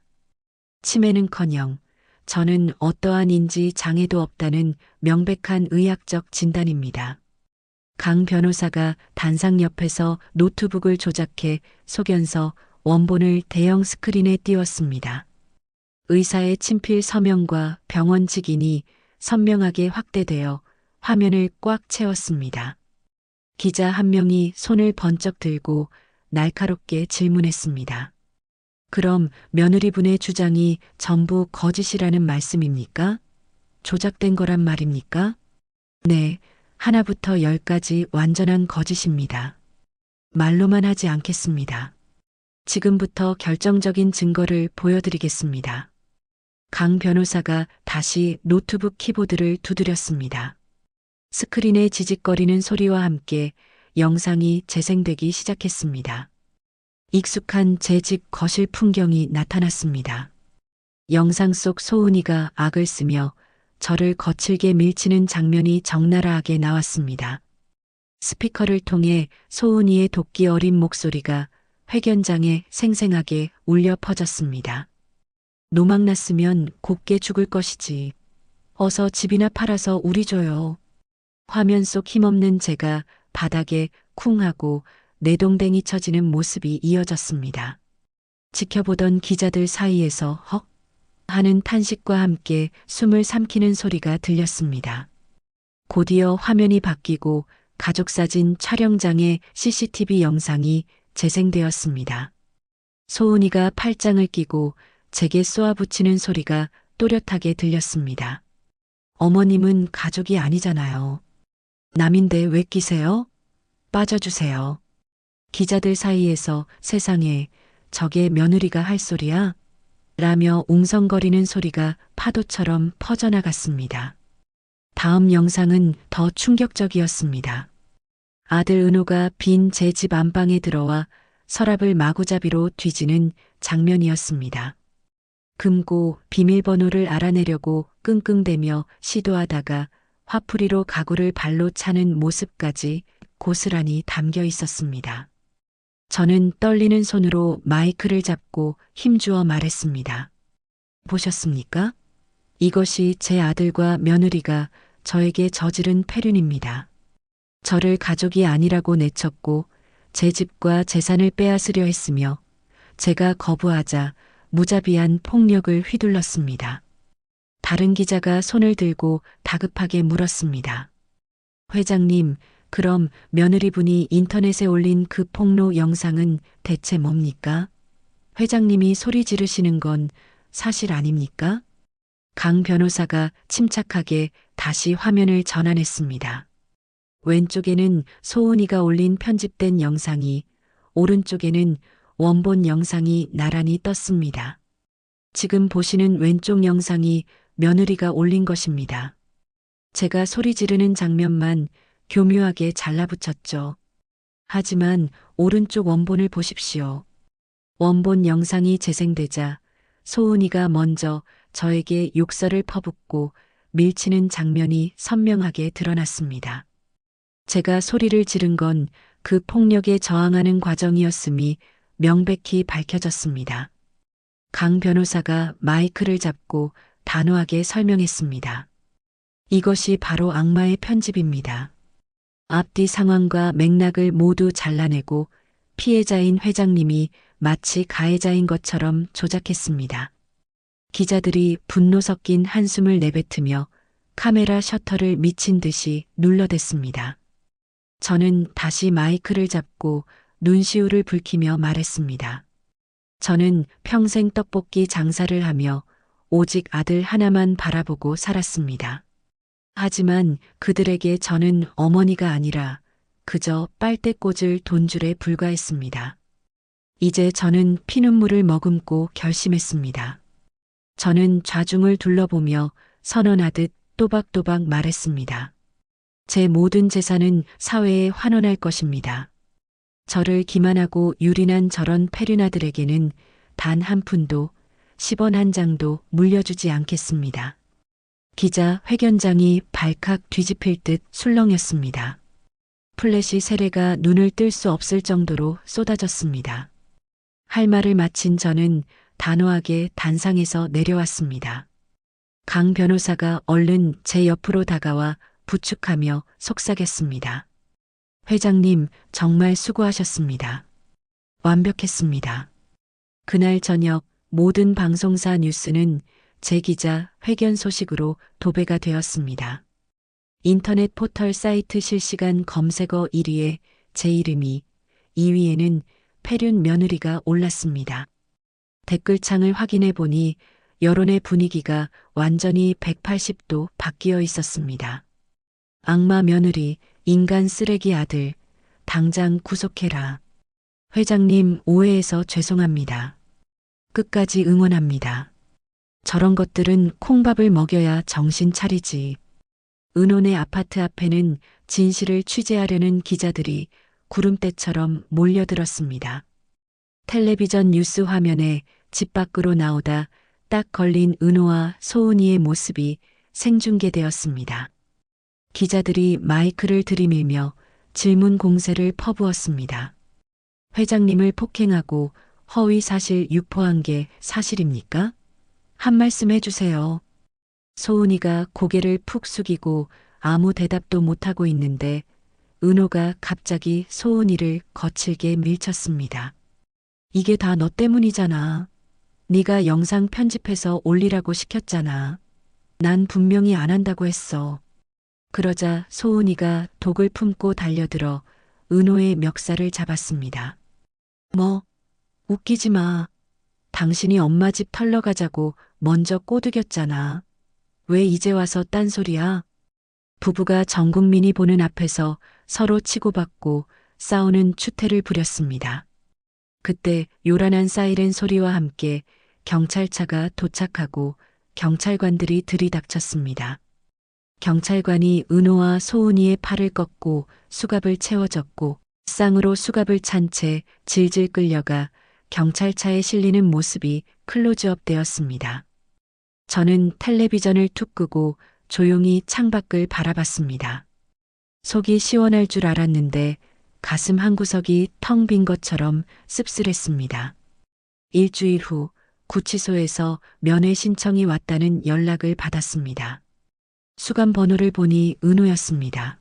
치매는커녕 저는 어떠한 인지 장애도 없다는 명백한 의학적 진단입니다. 강 변호사가 단상 옆에서 노트북을 조작해 소견서 원본을 대형 스크린에 띄웠습니다. 의사의 친필 서명과 병원 직인이 선명하게 확대되어 화면을 꽉 채웠습니다. 기자 한 명이 손을 번쩍 들고 날카롭게 질문했습니다. 그럼 며느리분의 주장이 전부 거짓이라는 말씀입니까? 조작된 거란 말입니까? 네, 하나부터 10까지 완전한 거짓입니다. 말로만 하지 않겠습니다. 지금부터 결정적인 증거를 보여드리겠습니다. 강 변호사가 다시 노트북 키보드를 두드렸습니다. 스크린의 지직거리는 소리와 함께 영상이 재생되기 시작했습니다. 익숙한 제 집 거실 풍경이 나타났습니다. 영상 속 소은이가 악을 쓰며 저를 거칠게 밀치는 장면이 적나라하게 나왔습니다. 스피커를 통해 소은이의 도끼 어린 목소리가 회견장에 생생하게 울려 퍼졌습니다. 노망났으면 곱게 죽을 것이지. 어서 집이나 팔아서 우리 줘요. 화면 속 힘없는 제가 바닥에 쿵 하고 내동댕이 쳐지는 모습이 이어졌습니다. 지켜보던 기자들 사이에서 헉 하는 탄식과 함께 숨을 삼키는 소리가 들렸습니다. 곧이어 화면이 바뀌고 가족사진 촬영장의 CCTV 영상이 재생되었습니다. 소은이가 팔짱을 끼고 제게 쏘아붙이는 소리가 또렷하게 들렸습니다. 어머님은 가족이 아니잖아요. 남인데 왜 끼세요? 빠져주세요. 기자들 사이에서 세상에 저게 며느리가 할 소리야? 라며 웅성거리는 소리가 파도처럼 퍼져나갔습니다. 다음 영상은 더 충격적이었습니다. 아들 은호가 빈 제 집 안방에 들어와 서랍을 마구잡이로 뒤지는 장면이었습니다. 금고 비밀번호를 알아내려고 끙끙대며 시도하다가 화풀이로 가구를 발로 차는 모습까지 고스란히 담겨 있었습니다. 저는 떨리는 손으로 마이크를 잡고 힘주어 말했습니다. 보셨습니까? 이것이 제 아들과 며느리가 저에게 저지른 패륜입니다. 저를 가족이 아니라고 내쳤고 제 집과 재산을 빼앗으려 했으며 제가 거부하자 무자비한 폭력을 휘둘렀습니다. 다른 기자가 손을 들고 다급하게 물었습니다. 회장님, 그럼 며느리분이 인터넷에 올린 그 폭로 영상은 대체 뭡니까? 회장님이 소리 지르시는 건 사실 아닙니까? 강 변호사가 침착하게 다시 화면을 전환했습니다. 왼쪽에는 소은이가 올린 편집된 영상이, 오른쪽에는 원본 영상이 나란히 떴습니다. 지금 보시는 왼쪽 영상이 며느리가 올린 것입니다. 제가 소리 지르는 장면만 교묘하게 잘라붙였죠. 하지만 오른쪽 원본을 보십시오. 원본 영상이 재생되자 소은이가 먼저 저에게 욕설을 퍼붓고 밀치는 장면이 선명하게 드러났습니다. 제가 소리를 지른 건 그 폭력에 저항하는 과정이었음이 명백히 밝혀졌습니다. 강 변호사가 마이크를 잡고 단호하게 설명했습니다. 이것이 바로 악마의 편집입니다. 앞뒤 상황과 맥락을 모두 잘라내고 피해자인 회장님이 마치 가해자인 것처럼 조작했습니다. 기자들이 분노 섞인 한숨을 내뱉으며 카메라 셔터를 미친 듯이 눌러댔습니다. 저는 다시 마이크를 잡고 눈시울을 붉히며 말했습니다. 저는 평생 떡볶이 장사를 하며 오직 아들 하나만 바라보고 살았습니다. 하지만 그들에게 저는 어머니가 아니라 그저 빨대 꽂을 돈줄에 불과했습니다. 이제 저는 피눈물을 머금고 결심했습니다. 저는 좌중을 둘러보며 선언하듯 또박또박 말했습니다. 제 모든 재산은 사회에 환원할 것입니다. 저를 기만하고 유린한 저런 페류나들에게는 단 한 푼도 10원 한 장도 물려주지 않겠습니다. 기자 회견장이 발칵 뒤집힐 듯 술렁였습니다. 플래시 세례가 눈을 뜰 수 없을 정도로 쏟아졌습니다. 할 말을 마친 저는 단호하게 단상에서 내려왔습니다. 강 변호사가 얼른 제 옆으로 다가와 부축하며 속삭였습니다. 회장님, 정말 수고하셨습니다. 완벽했습니다. 그날 저녁 모든 방송사 뉴스는 제 기자 회견 소식으로 도배가 되었습니다. 인터넷 포털 사이트 실시간 검색어 1위에 제 이름이, 2위에는 폐륜 며느리가 올랐습니다. 댓글창을 확인해 보니 여론의 분위기가 완전히 180도 바뀌어 있었습니다. 악마 며느리, 인간 쓰레기 아들, 당장 구속해라. 회장님, 오해해서 죄송합니다. 끝까지 응원합니다. 저런 것들은 콩밥을 먹여야 정신 차리지. 은혼의 아파트 앞에는 진실을 취재하려는 기자들이 구름대처럼 몰려들었습니다. 텔레비전 뉴스 화면에 집 밖으로 나오다 딱 걸린 은호와 소은이의 모습이 생중계되었습니다. 기자들이 마이크를 들이밀며 질문 공세를 퍼부었습니다. 회장님을 폭행하고 허위 사실 유포한 게 사실입니까? 한 말씀 해주세요. 소은이가 고개를 푹 숙이고 아무 대답도 못하고 있는데 은호가 갑자기 소은이를 거칠게 밀쳤습니다. 이게 다 너 때문이잖아. 네가 영상 편집해서 올리라고 시켰잖아. 난 분명히 안 한다고 했어. 그러자 소은이가 독을 품고 달려들어 은호의 멱살을 잡았습니다. 뭐, 웃기지 마. 당신이 엄마 집 털러 가자고 먼저 꼬드겼잖아. 왜 이제 와서 딴소리야? 부부가 전 국민이 보는 앞에서 서로 치고받고 싸우는 추태를 부렸습니다. 그때 요란한 사이렌 소리와 함께 경찰차가 도착하고 경찰관들이 들이닥쳤습니다. 경찰관이 은호와 소은이의 팔을 꺾고 수갑을 채워줬고 쌍으로 수갑을 찬 채 질질 끌려가 경찰차에 실리는 모습이 클로즈업 되었습니다. 저는 텔레비전을 툭 끄고 조용히 창밖을 바라봤습니다. 속이 시원할 줄 알았는데 가슴 한구석이 텅 빈 것처럼 씁쓸했습니다. 일주일 후 구치소에서 면회 신청이 왔다는 연락을 받았습니다. 수감 번호를 보니 은호였습니다.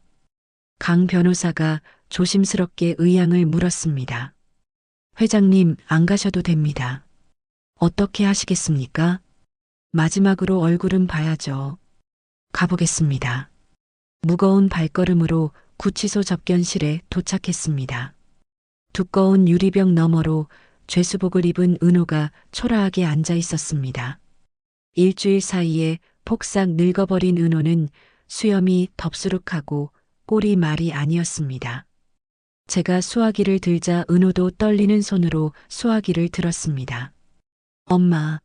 강 변호사가 조심스럽게 의향을 물었습니다. 회장님, 안 가셔도 됩니다. 어떻게 하시겠습니까? 마지막으로 얼굴은 봐야죠. 가보겠습니다. 무거운 발걸음으로 구치소 접견실에 도착했습니다. 두꺼운 유리병 너머로 죄수복을 입은 은호가 초라하게 앉아 있었습니다. 일주일 사이에 폭삭 늙어버린 은호는 수염이 덥수룩하고 꼴이 말이 아니었습니다. 제가 수화기를 들자 은호도 떨리는 손으로 수화기를 들었습니다. 엄마.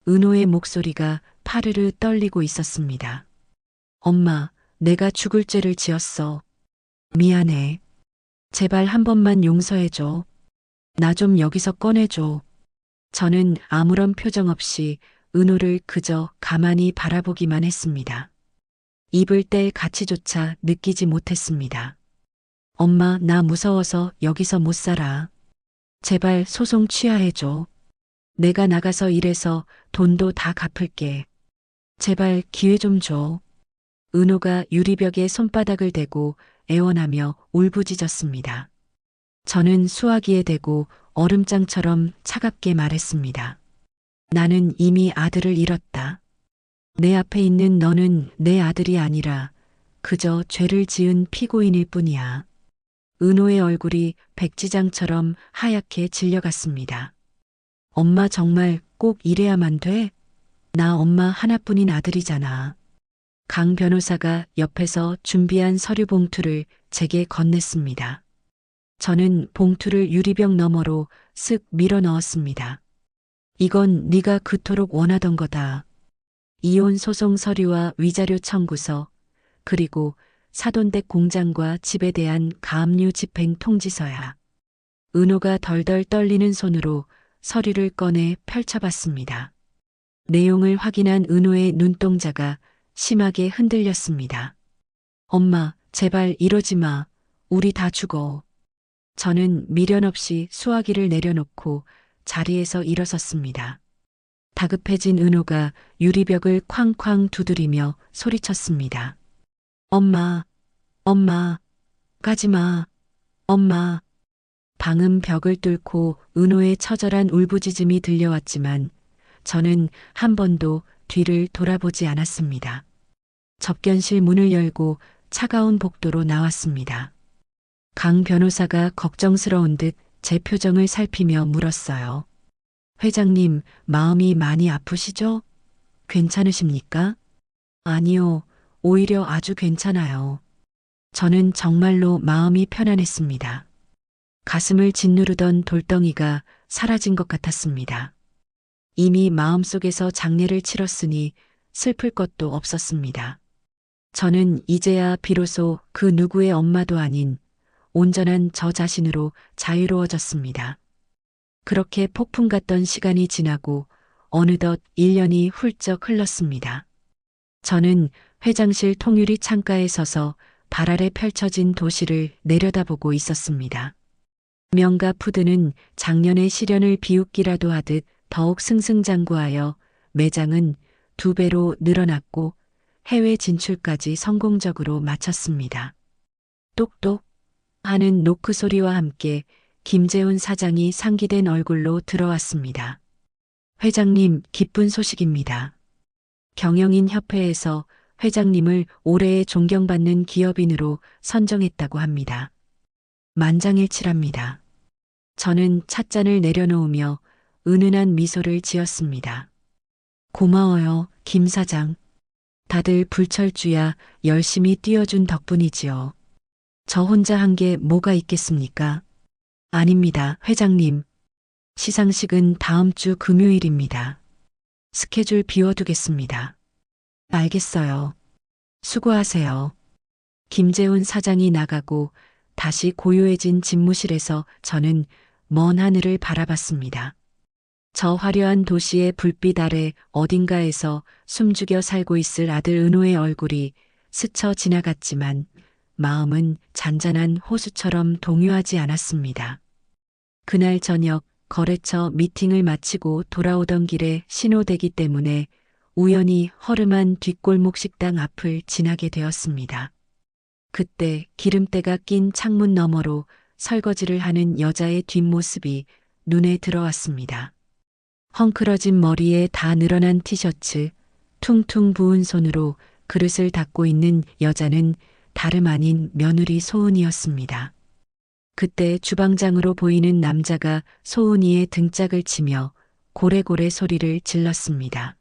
은호의 목소리가 파르르 떨리고 있었습니다. 엄마, 내가 죽을 죄를 지었어. 미안해. 제발 한 번만 용서해줘. 나 좀 여기서 꺼내줘. 저는 아무런 표정 없이 은호를 그저 가만히 바라보기만 했습니다. 입을 뗄 가치조차 느끼지 못했습니다. 엄마, 나 무서워서 여기서 못 살아. 제발 소송 취하해줘. 내가 나가서 일해서 돈도 다 갚을게. 제발 기회 좀 줘. 은호가 유리벽에 손바닥을 대고 애원하며 울부짖었습니다. 저는 수화기에 대고 얼음장처럼 차갑게 말했습니다. 나는 이미 아들을 잃었다. 내 앞에 있는 너는 내 아들이 아니라 그저 죄를 지은 피고인일 뿐이야. 은호의 얼굴이 백지장처럼 하얗게 질려갔습니다. 엄마 정말 꼭 이래야만 돼? 나 엄마 하나뿐인 아들이잖아. 강 변호사가 옆에서 준비한 서류 봉투를 제게 건넸습니다. 저는 봉투를 유리병 너머로 쓱 밀어 넣었습니다. 이건 네가 그토록 원하던 거다. 이혼 소송 서류와 위자료 청구서, 그리고 사돈댁 공장과 집에 대한 가압류 집행 통지서야. 은호가 덜덜 떨리는 손으로 서류를 꺼내 펼쳐봤습니다. 내용을 확인한 은호의 눈동자가 심하게 흔들렸습니다. 엄마, 제발 이러지 마. 우리 다 죽어. 저는 미련 없이 수화기를 내려놓고 자리에서 일어섰습니다. 다급해진 은호가 유리벽을 쾅쾅 두드리며 소리쳤습니다. 엄마, 엄마, 가지 마, 엄마. 방음 벽을 뚫고 은호의 처절한 울부짖음이 들려왔지만 저는 한 번도 뒤를 돌아보지 않았습니다. 접견실 문을 열고 차가운 복도로 나왔습니다. 강 변호사가 걱정스러운 듯 제 표정을 살피며 물었어요. 회장님, 마음이 많이 아프시죠? 괜찮으십니까? 아니요, 오히려 아주 괜찮아요. 저는 정말로 마음이 편안했습니다. 가슴을 짓누르던 돌덩이가 사라진 것 같았습니다. 이미 마음속에서 장례를 치렀으니 슬플 것도 없었습니다. 저는 이제야 비로소 그 누구의 엄마도 아닌 온전한 저 자신으로 자유로워졌습니다. 그렇게 폭풍 같던 시간이 지나고 어느덧 1년이 훌쩍 흘렀습니다. 저는 회장실 통유리 창가에 서서 발 아래 펼쳐진 도시를 내려다보고 있었습니다. 명가 푸드는 작년의 시련을 비웃기라도 하듯 더욱 승승장구하여 매장은 2배로 늘어났고 해외 진출까지 성공적으로 마쳤습니다. 똑똑 하는 노크 소리와 함께 김재훈 사장이 상기된 얼굴로 들어왔습니다. 회장님, 기쁜 소식입니다. 경영인 협회에서 회장님을 올해의 존경받는 기업인으로 선정했다고 합니다. 만장일치랍니다. 저는 찻잔을 내려놓으며 은은한 미소를 지었습니다. 고마워요, 김 사장. 다들 불철주야 열심히 뛰어준 덕분이지요. 저 혼자 한 게 뭐가 있겠습니까? 아닙니다, 회장님. 시상식은 다음 주 금요일입니다. 스케줄 비워두겠습니다. 알겠어요. 수고하세요. 김재훈 사장이 나가고 다시 고요해진 집무실에서 저는 먼 하늘을 바라봤습니다. 저 화려한 도시의 불빛 아래 어딘가에서 숨죽여 살고 있을 아들 은호의 얼굴이 스쳐 지나갔지만 마음은 잔잔한 호수처럼 동요하지 않았습니다. 그날 저녁 거래처 미팅을 마치고 돌아오던 길에 신호대기 때문에 우연히 허름한 뒷골목 식당 앞을 지나게 되었습니다. 그때 기름때가 낀 창문 너머로 설거지를 하는 여자의 뒷모습이 눈에 들어왔습니다. 헝클어진 머리에 다 늘어난 티셔츠, 퉁퉁 부은 손으로 그릇을 닦고 있는 여자는 다름 아닌 며느리 소은이었습니다. 그때 주방장으로 보이는 남자가 소은이의 등짝을 치며 고래고래 소리를 질렀습니다.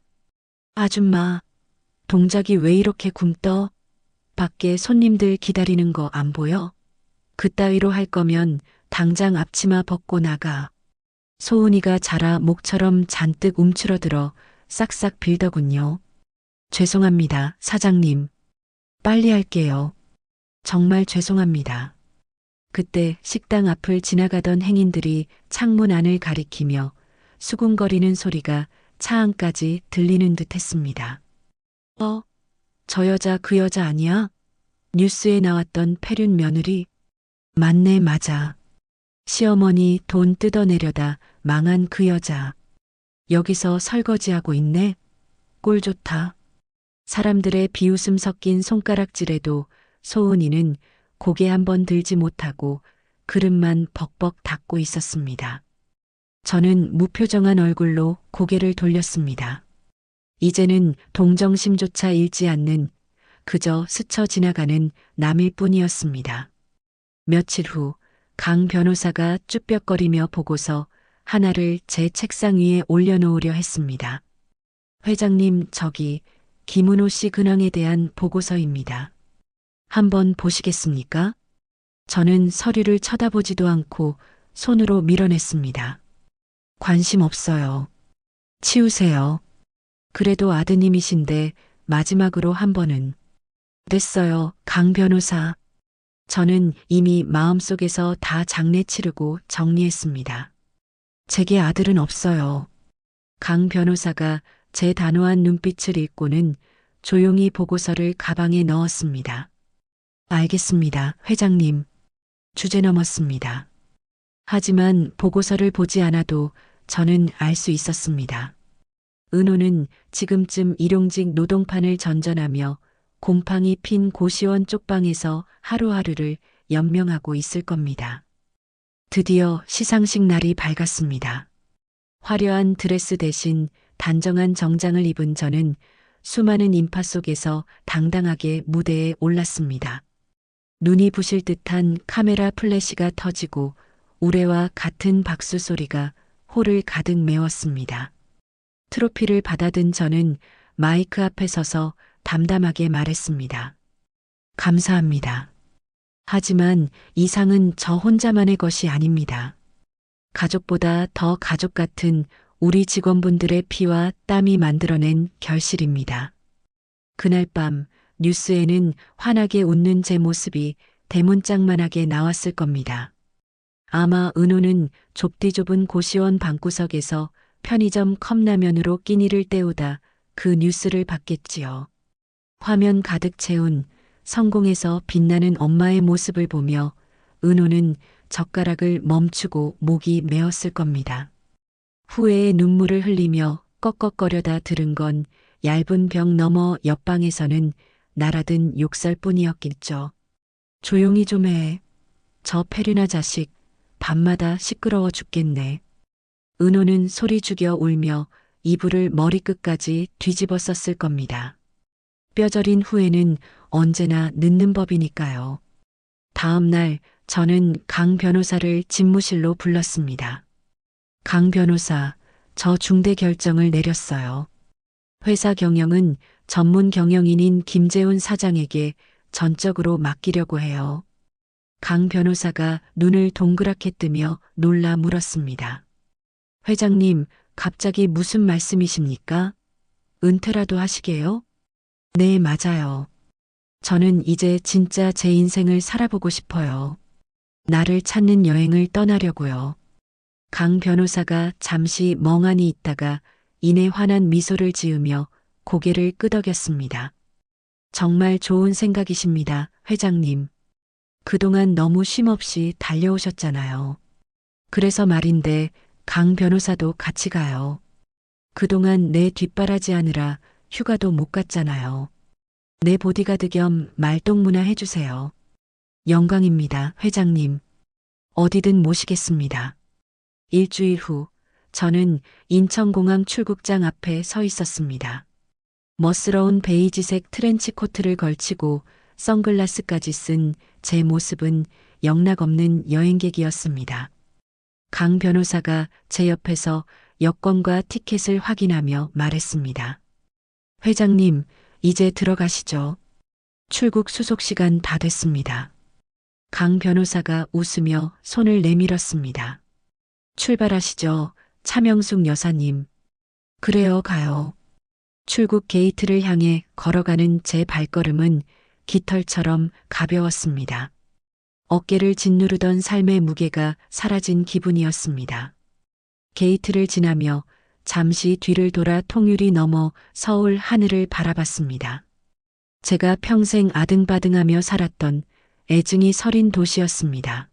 아줌마, 동작이 왜 이렇게 굼떠? 밖에 손님들 기다리는 거 안 보여? 그따위로 할 거면 당장 앞치마 벗고 나가. 소은이가 자라 목처럼 잔뜩 움츠러들어 싹싹 빌더군요. 죄송합니다, 사장님. 빨리 할게요. 정말 죄송합니다. 그때 식당 앞을 지나가던 행인들이 창문 안을 가리키며 수군거리는 소리가 차 안까지 들리는 듯 했습니다. 저 여자 그 여자 아니야? 뉴스에 나왔던 폐륜 며느리? 맞네, 맞아. 시어머니 돈 뜯어내려다 망한 그 여자. 여기서 설거지하고 있네? 꼴 좋다. 사람들의 비웃음 섞인 손가락질에도 소은이는 고개 한번 들지 못하고 그릇만 벅벅 닫고 있었습니다. 저는 무표정한 얼굴로 고개를 돌렸습니다. 이제는 동정심조차 잃지 않는 그저 스쳐 지나가는 남일 뿐이었습니다. 며칠 후 강 변호사가 쭈뼛거리며 보고서 하나를 제 책상 위에 올려놓으려 했습니다. 회장님, 저기 김은호 씨 근황에 대한 보고서입니다. 한번 보시겠습니까? 저는 서류를 쳐다보지도 않고 손으로 밀어냈습니다. 관심 없어요. 치우세요. 그래도 아드님이신데 마지막으로 한 번은. 됐어요, 강 변호사. 저는 이미 마음속에서 다 장례 치르고 정리했습니다. 제게 아들은 없어요. 강 변호사가 제 단호한 눈빛을 읽고는 조용히 보고서를 가방에 넣었습니다. 알겠습니다, 회장님. 주제 넘었습니다. 하지만 보고서를 보지 않아도 저는 알 수 있었습니다. 은호는 지금쯤 일용직 노동판을 전전하며 곰팡이 핀 고시원 쪽방에서 하루하루를 연명하고 있을 겁니다. 드디어 시상식 날이 밝았습니다. 화려한 드레스 대신 단정한 정장을 입은 저는 수많은 인파 속에서 당당하게 무대에 올랐습니다. 눈이 부실 듯한 카메라 플래시가 터지고 우레와 같은 박수 소리가 홀을 가득 메웠습니다. 트로피를 받아든 저는 마이크 앞에 서서 담담하게 말했습니다. 감사합니다. 하지만 이 상은 저 혼자만의 것이 아닙니다. 가족보다 더 가족 같은 우리 직원분들의 피와 땀이 만들어낸 결실입니다. 그날 밤 뉴스에는 환하게 웃는 제 모습이 대문짝만하게 나왔을 겁니다. 아마 은호는 좁디 좁은 고시원 방구석에서 편의점 컵라면으로 끼니를 때우다 그 뉴스를 봤겠지요. 화면 가득 채운 성공해서 빛나는 엄마의 모습을 보며 은호는 젓가락을 멈추고 목이 메었을 겁니다. 후회의 눈물을 흘리며 꺽꺽거려다 들은 건 얇은 벽 너머 옆방에서는 날아든 욕설뿐이었겠죠. 조용히 좀 해. 저 페르나 자식 밤마다 시끄러워 죽겠네. 은호는 소리 죽여 울며 이불을 머리끝까지 뒤집어 썼을 겁니다. 뼈저린 후회는 언제나 늦는 법이니까요. 다음 날 저는 강 변호사를 집무실로 불렀습니다. 강 변호사, 저 중대 결정을 내렸어요. 회사 경영은 전문 경영인인 김재훈 사장에게 전적으로 맡기려고 해요. 강 변호사가 눈을 동그랗게 뜨며 놀라 물었습니다. 회장님, 갑자기 무슨 말씀이십니까? 은퇴라도 하시게요? 네, 맞아요. 저는 이제 진짜 제 인생을 살아보고 싶어요. 나를 찾는 여행을 떠나려고요. 강 변호사가 잠시 멍하니 있다가 이내 환한 미소를 지으며 고개를 끄덕였습니다. 정말 좋은 생각이십니다, 회장님. 그동안 너무 쉼없이 달려오셨잖아요. 그래서 말인데 강 변호사도 같이 가요. 그동안 내 뒷바라지 하느라 휴가도 못 갔잖아요. 내 보디가드 겸 말동무나 해주세요. 영광입니다, 회장님. 어디든 모시겠습니다. 일주일 후 저는 인천공항 출국장 앞에 서 있었습니다. 멋스러운 베이지색 트렌치 코트를 걸치고 선글라스까지 쓴 제 모습은 영락없는 여행객이었습니다. 강 변호사가 제 옆에서 여권과 티켓을 확인하며 말했습니다. 회장님, 이제 들어가시죠. 출국 수속 시간 다 됐습니다. 강 변호사가 웃으며 손을 내밀었습니다. 출발하시죠, 차명숙 여사님. 그래요, 가요. 출국 게이트를 향해 걸어가는 제 발걸음은 깃털처럼 가벼웠습니다. 어깨를 짓누르던 삶의 무게가 사라진 기분이었습니다. 게이트를 지나며 잠시 뒤를 돌아 통유리 넘어 서울 하늘을 바라봤습니다. 제가 평생 아등바등하며 살았던 애증이 서린 도시였습니다.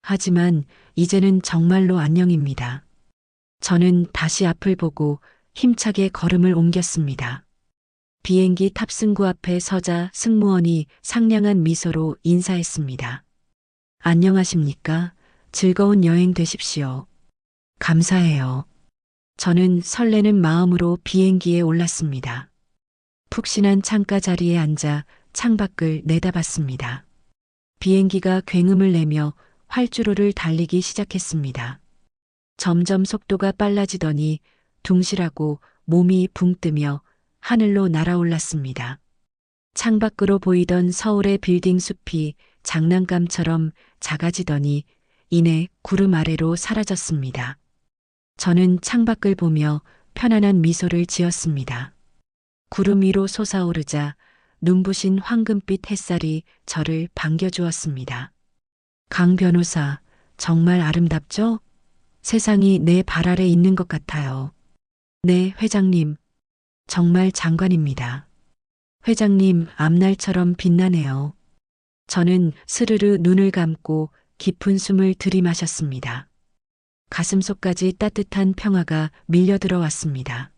하지만 이제는 정말로 안녕입니다. 저는 다시 앞을 보고 힘차게 걸음을 옮겼습니다. 비행기 탑승구 앞에 서자 승무원이 상냥한 미소로 인사했습니다. 안녕하십니까? 즐거운 여행 되십시오. 감사해요. 저는 설레는 마음으로 비행기에 올랐습니다. 푹신한 창가 자리에 앉아 창밖을 내다봤습니다. 비행기가 굉음을 내며 활주로를 달리기 시작했습니다. 점점 속도가 빨라지더니 둥실하고 몸이 붕 뜨며 하늘로 날아올랐습니다. 창밖으로 보이던 서울의 빌딩 숲이 장난감처럼 작아지더니 이내 구름 아래로 사라졌습니다. 저는 창밖을 보며 편안한 미소를 지었습니다. 구름 위로 솟아오르자 눈부신 황금빛 햇살이 저를 반겨주었습니다. 강 변호사, 정말 아름답죠? 세상이 내 발 아래 있는 것 같아요. 네, 회장님. 정말 장관입니다. 회장님, 앞날처럼 빛나네요. 저는 스르르 눈을 감고 깊은 숨을 들이마셨습니다. 가슴속까지 따뜻한 평화가 밀려 들어왔습니다.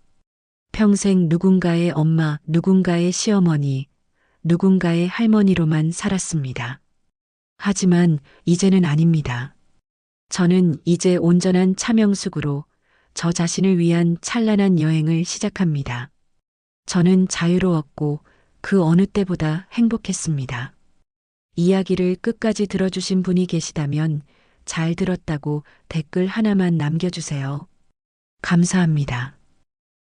평생 누군가의 엄마, 누군가의 시어머니, 누군가의 할머니로만 살았습니다. 하지만 이제는 아닙니다. 저는 이제 온전한 차명숙으로 저 자신을 위한 찬란한 여행을 시작합니다. 저는 자유로웠고 그 어느 때보다 행복했습니다. 이야기를 끝까지 들어주신 분이 계시다면 잘 들었다고 댓글 하나만 남겨주세요. 감사합니다.